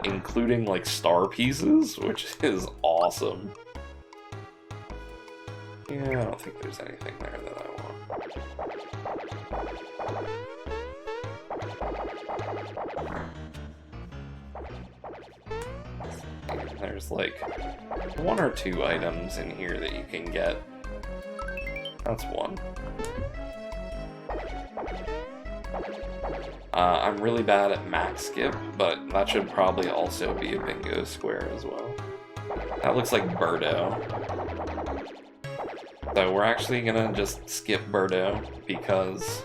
including like star pieces, which is awesome. Yeah, I don't think there's anything there that I want. There's like 1 or 2 items in here that you can get. That's one. I'm really bad at max skip, but that should probably also be a bingo square as well. That looks like Birdo. So we're actually gonna just skip Birdo because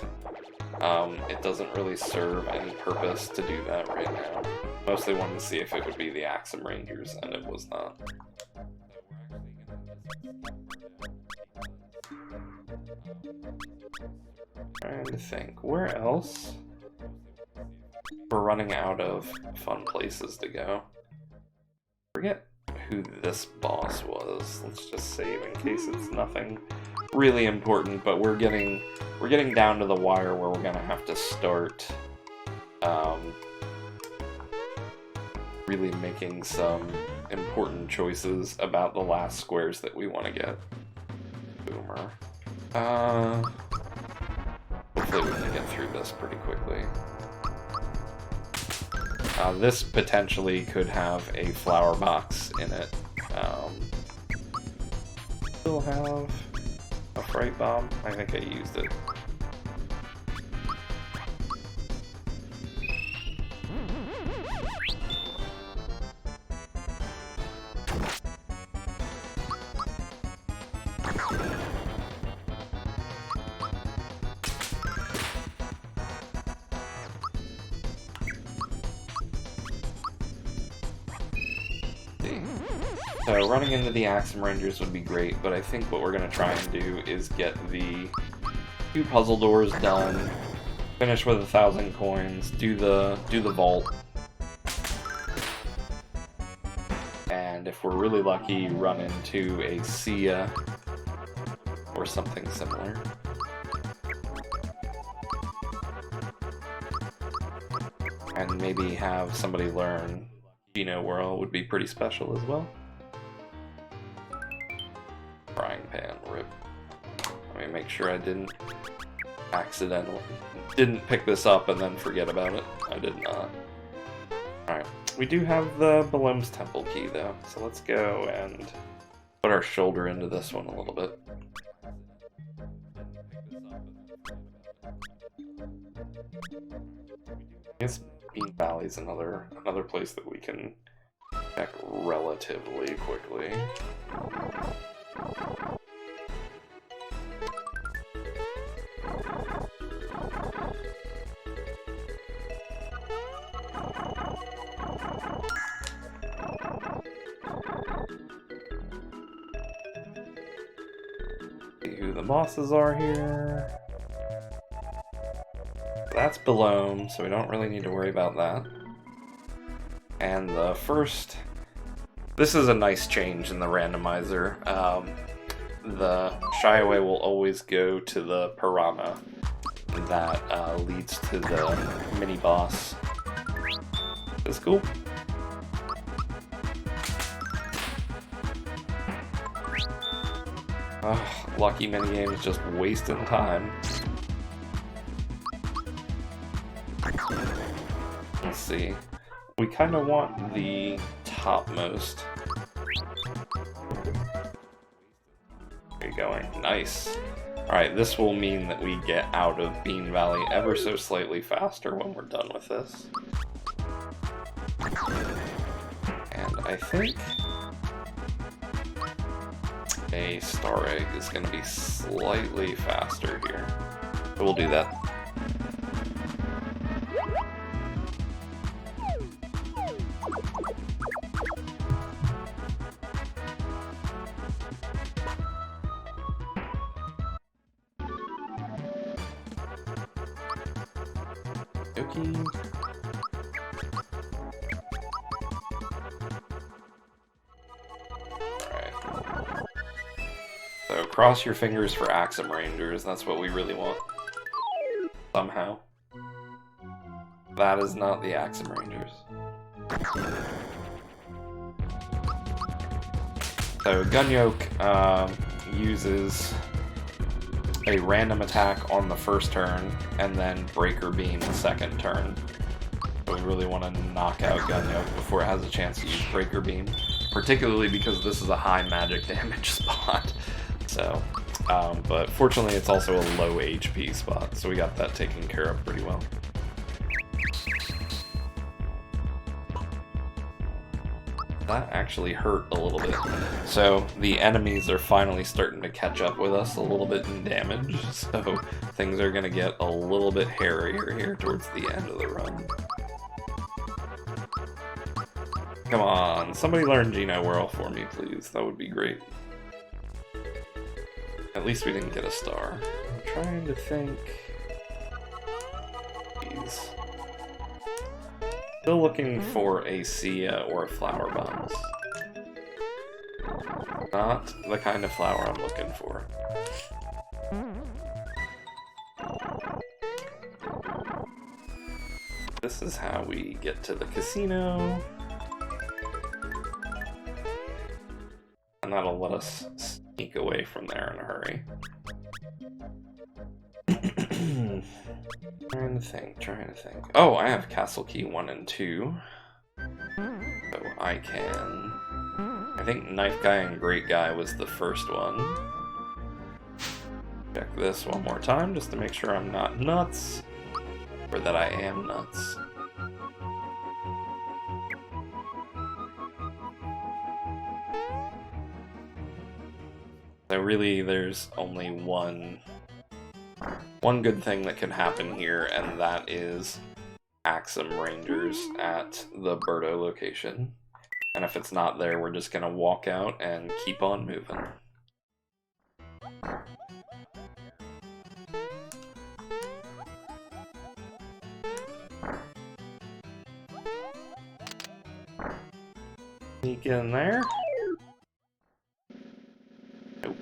it doesn't really serve any purpose to do that right now. Mostly wanted to see if it would be the Axum Rangers, and it was not. Trying to think, where else? We're running out of fun places to go. Forget who this boss was. Let's just save in case it's nothing really important, but we're getting down to the wire where we're gonna have to start really making some important choices about the last squares that we want to get. Boomer. Hopefully we can get through this pretty quickly. This potentially could have a flower box in it. Still have a fright bomb? I think I used it. So running into the Axum Rangers would be great, but I think what we're going to try and do is get the 2 puzzle doors done, finish with 1,000 coins, do the vault, and if we're really lucky, run into a Sia or something similar. And maybe have somebody learn Geno Whirl would be pretty special as well. Frying pan, rip. Let me make sure I didn't pick this up and then forget about it. I did not. Alright, we do have the Balloom's Temple key though, so let's go and put our shoulder into this one a little bit. I guess Bean Valley's another place that we can check relatively quickly. See who the bosses are here. That's Balloon, so we don't really need to worry about that. And the first... This is a nice change in the randomizer. The Shy Away will always go to the Piranha. That leads to the mini-boss. That's cool. Lucky minigames just wasting time. Let's see. We kind of want the topmost. There you going. Nice. Alright, this will mean that we get out of Bean Valley ever so slightly faster when we're done with this. And I think a star egg is going to be slightly faster here. So we'll do that. Okay. So cross your fingers for Axum Rangers, that's what we really want. Somehow. That is not the Axum Rangers. So Gunyoke uses a random attack on the first turn, and then Breaker Beam the second turn. So we really want to knock out Gunyoke before it has a chance to use Breaker Beam, particularly because this is a high magic damage spot. So, but fortunately it's also a low HP spot, so we got that taken care of pretty well. That actually hurt a little bit. So the enemies are finally starting to catch up with us a little bit in damage, so things are going to get a little bit hairier here towards the end of the run. Come on, somebody learn Geno Whirl for me, please. That would be great. At least we didn't get a star. I'm trying to think... Jeez. Still looking for a Sia or a Flower Bombs. Not the kind of flower I'm looking for. This is how we get to the casino. And that'll let us sneak away from there in a hurry. Trying to think. Oh, I have Castle Key 1 and 2. So I can... I think Knife Guy and Great Guy was the first one. Check this one more time just to make sure I'm not nuts. Or that I am nuts. So really, there's only one good thing that can happen here, and that is Axum Rangers at the Birdo location. And if it's not there, we're just gonna walk out and keep on moving. Sneak in there. Nope.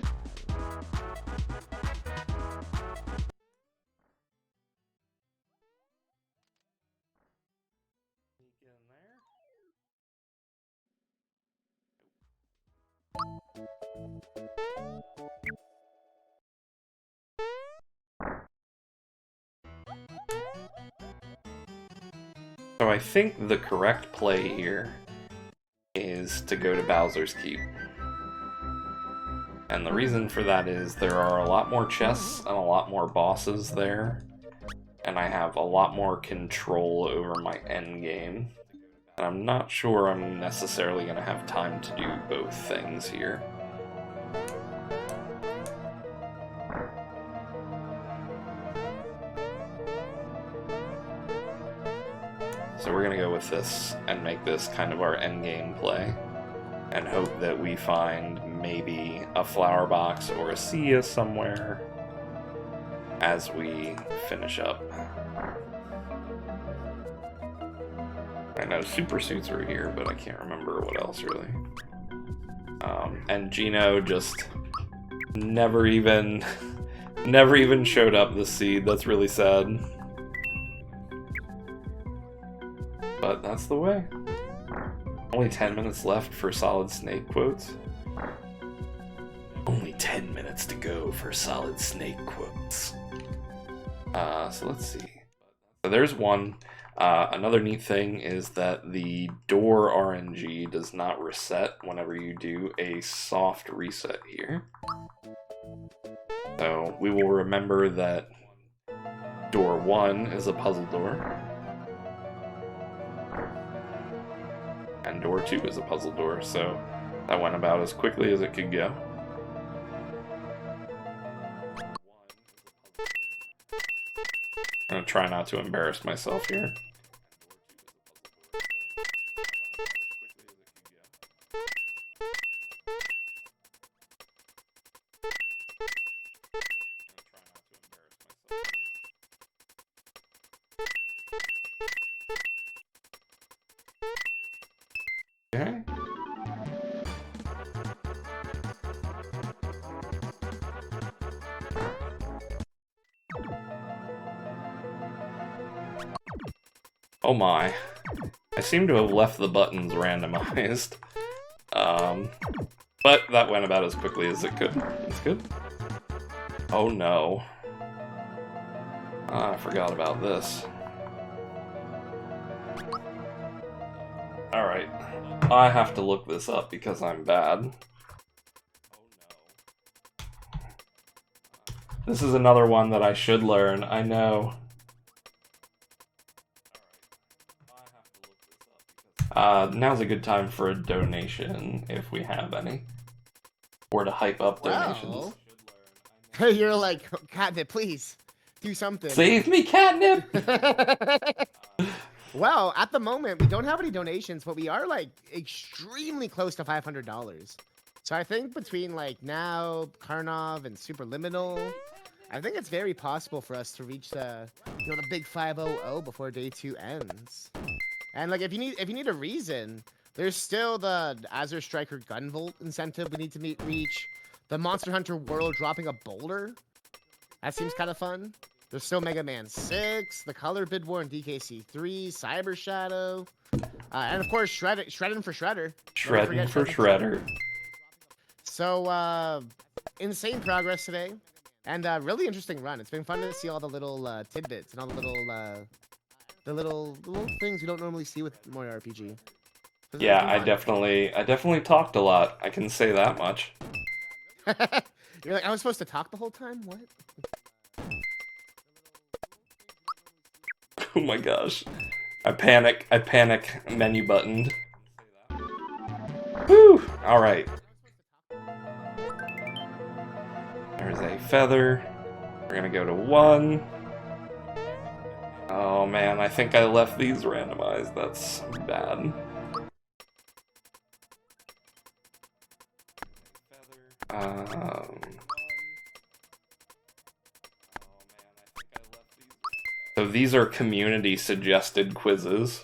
So I think the correct play here is to go to Bowser's Keep. And the reason for that is there are a lot more chests and a lot more bosses there. And I have a lot more control over my endgame. And I'm not sure I'm necessarily going to have time to do both things here. So we're going to go with this and make this kind of our endgame play. And hope that we find maybe a flower box or a Sia somewhere as we finish up. And know super suits are here, but I can't remember what else really. And Gino just never even showed up this seed. That's really sad. But that's the way. Only 10 minutes left for Solid Snake quotes. Only 10 minutes to go for Solid Snake quotes. So let's see. So there's one. Another neat thing is that the door RNG does not reset whenever you do a soft reset here. So we will remember that door 1 is a puzzle door. And door 2 is a puzzle door, so that went about as quickly as it could go. I'm gonna try not to embarrass myself here. Okay. Oh my. I seem to have left the buttons randomized. But that went about as quickly as it could. That's good. Oh no. I forgot about this. Alright. I have to look this up because I'm bad. This is another one that I should learn, I know. Now's a good time for a donation, if we have any. Or to hype up donations. You're like, Catnip, please, do something. Save me, Catnip! Well, at the moment, we don't have any donations, but we are, like, extremely close to $500. So I think between, like, now, Karnov, and Superliminal, I think it's very possible for us to reach the, you know, the big 500 before day 2 ends. And, like, if you need a reason, there's still the Azure Striker Gunvolt incentive we need to reach. The Monster Hunter World dropping a boulder. That seems kind of fun. There's still Mega Man 6, the Color Bid War in DKC 3, Cyber Shadow, and of course Shreddin' for Shredder. Shreddin' for Shredder. So, insane progress today, and really interesting run. It's been fun to see all the little tidbits and all the little things we don't normally see with Mario RPG. Yeah, I definitely talked a lot. I can say that much. You're like, I was supposed to talk the whole time? What? Oh my gosh. I panic menu buttoned. Whew! Alright. There's a feather. We're gonna go to 1. Oh man, I think I left these randomized. That's bad. So these are community suggested quizzes.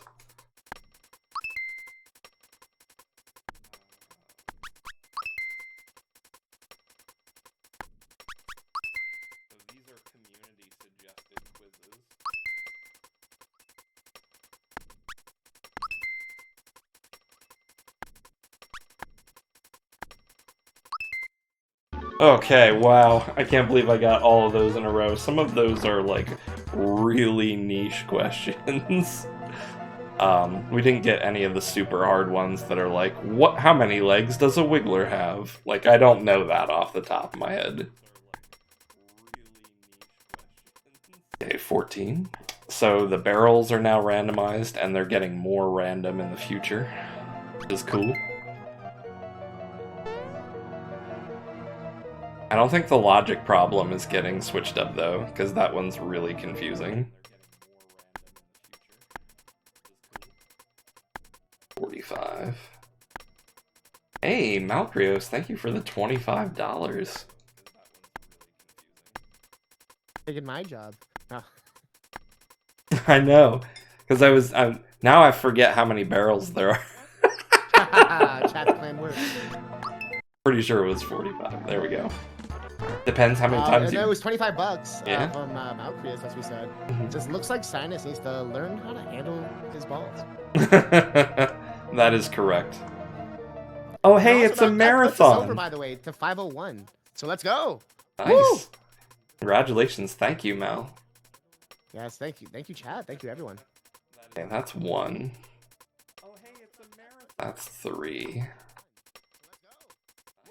Okay, wow. I can't believe I got all of those in a row. Some of those are, like, really niche questions. We didn't get any of the super hard ones that are like, how many legs does a Wiggler have? Like, I don't know that off the top of my head. Okay, 14. So the barrels are now randomized, and they're getting more random in the future. Which is cool. I don't think the logic problem is getting switched up, though, because that one's really confusing. 45. Hey, Malcrios, thank you for the $25. Taking my job. Oh. I know. Because now I forget how many barrels there are. Chat's plan works. Pretty sure it was 45. There we go. Depends how many times it was $25 Yeah. from Malcrius, as we said. Mhm. Just looks like Cynas needs to learn how to handle his balls. That is correct. Oh, hey, it's a That puts us over, marathon. by the way, to 501. So let's go. Nice. Woo! Congratulations. Thank you, Mal. Yes, thank you. Thank you, Chad. Thank you, everyone. Okay, that's 1. Oh, hey, it's a marathon. That's 3.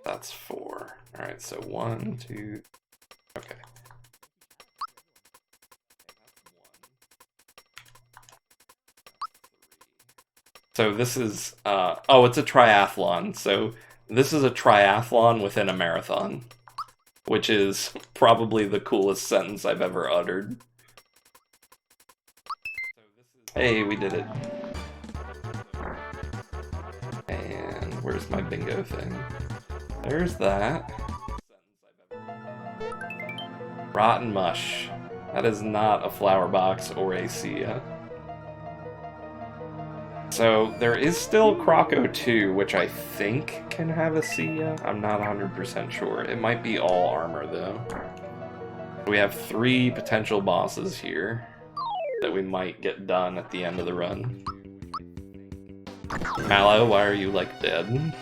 That's 4. Alright, so 1, 2. Okay. So this is, oh, it's a triathlon. So this is a triathlon within a marathon, which is probably the coolest sentence I've ever uttered. Hey, we did it. And where's my bingo thing? There's that. Rotten mush. That is not a flower box or a Sia. So there is still Croco 2, which I think can have a Sia. I'm not 100% sure. It might be all armor though. We have 3 potential bosses here that we might get done at the end of the run. Mallow, why are you like dead?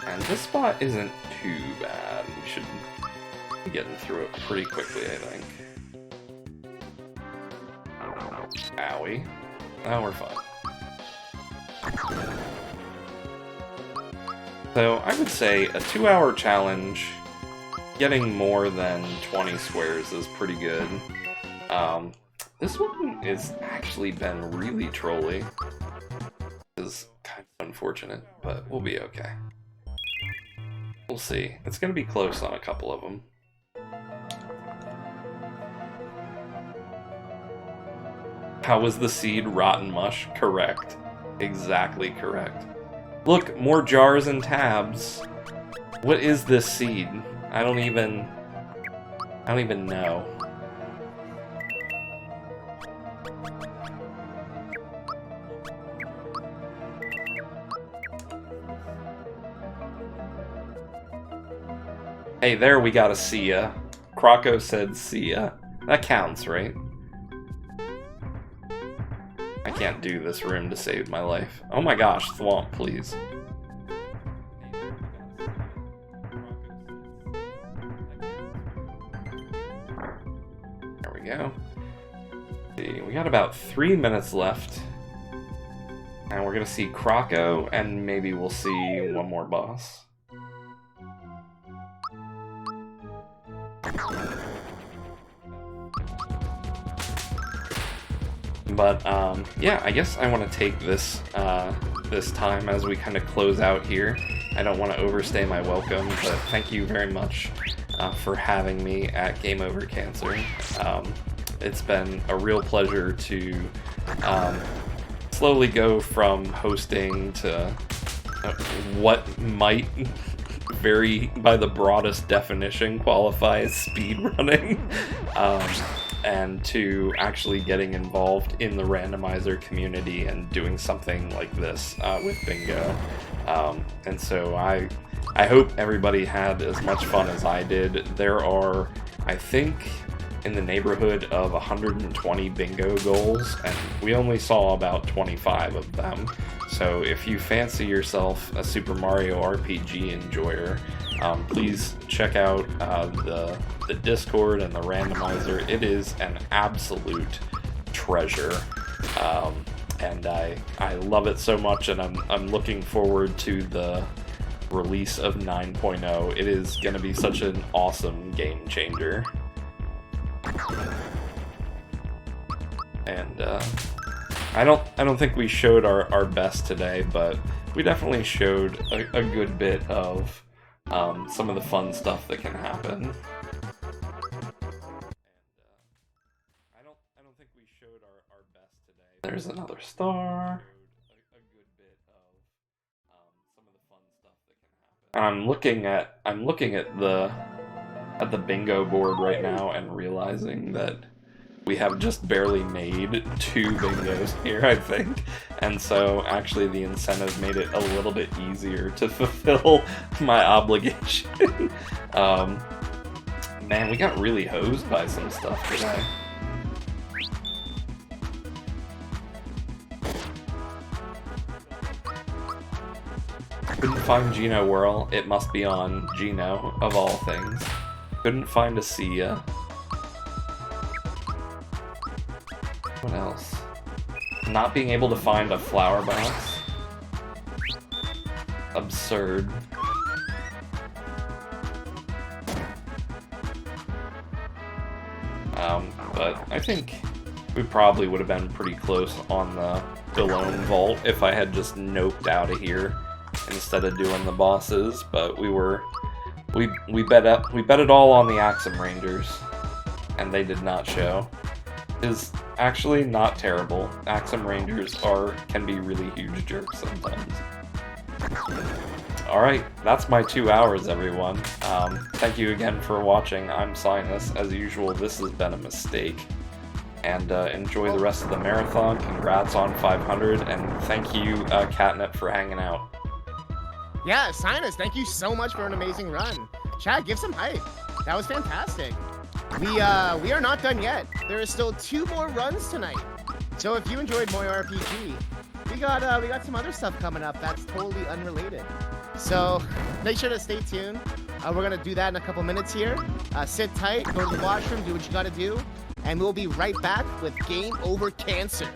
And this spot isn't too bad. We should be getting through it pretty quickly, I think. Owie. Oh, we're fine. So, I would say a 2-hour challenge, getting more than 20 squares is pretty good. This one has actually been really trolly. It's kind of unfortunate, but we'll be okay. We'll see. It's going to be close on a couple of them. How was the seed? Rotten mush? Correct. Exactly correct. Look, more jars and tabs. What is this seed? I don't even know. Hey, there we got a Sia. Croco said Sia. That counts, right? I can't do this room to save my life. Oh my gosh, Thwomp, please. There we go. See, we got about 3 minutes left. And we're gonna see Croco, and maybe we'll see one more boss. But yeah, I guess I want to take this this time as we kind of close out here. I don't want to overstay my welcome, but thank you very much for having me at Game Over Cancer. It's been a real pleasure to slowly go from hosting to what might very, by the broadest definition, qualify as speedrunning. And to actually getting involved in the randomizer community and doing something like this with Bingo. And so I hope everybody had as much fun as I did. There are, I think, in the neighborhood of 120 Bingo goals, and we only saw about 25 of them. So if you fancy yourself a Super Mario RPG enjoyer, please check out the Discord and the randomizer. It is an absolute treasure, and I love it so much, and I'm looking forward to the release of 9.0. It is going to be such an awesome game changer. And I don't think we showed our best today, but we definitely showed a good bit of some of the fun stuff that can happen. There's another star. I'm looking at the bingo board right now and realizing that we have just barely made 2 bingos here, I think. And so actually the incentive made it a little bit easier to fulfill my obligation. Man, we got really hosed by some stuff today. Couldn't find Geno Whirl. It must be on Geno, of all things. Couldn't find a Sia. What else? Not being able to find a flower box. Absurd. But I think we probably would have been pretty close on the Galone Vault if I had just noped out of here instead of doing the bosses, but we bet it all on the Axum Rangers, and they did not show. Is actually not terrible. Axum Rangers can be really huge jerks sometimes. Alright, that's my 2 hours, everyone. Thank you again for watching. I'm Cynas. As usual, this has been a mistake. And enjoy the rest of the marathon. Congrats on 500, and thank you, Catnip, for hanging out. Yeah, Cynas, thank you so much for an amazing run. Chat, give some hype. That was fantastic. We are not done yet. There are still 2 more runs tonight. So if you enjoyed Moy RPG, we got some other stuff coming up that's totally unrelated. So make sure to stay tuned. We're gonna do that in a couple minutes here. Sit tight, go to the washroom, do what you gotta do, and we'll be right back with Game Over Cancer.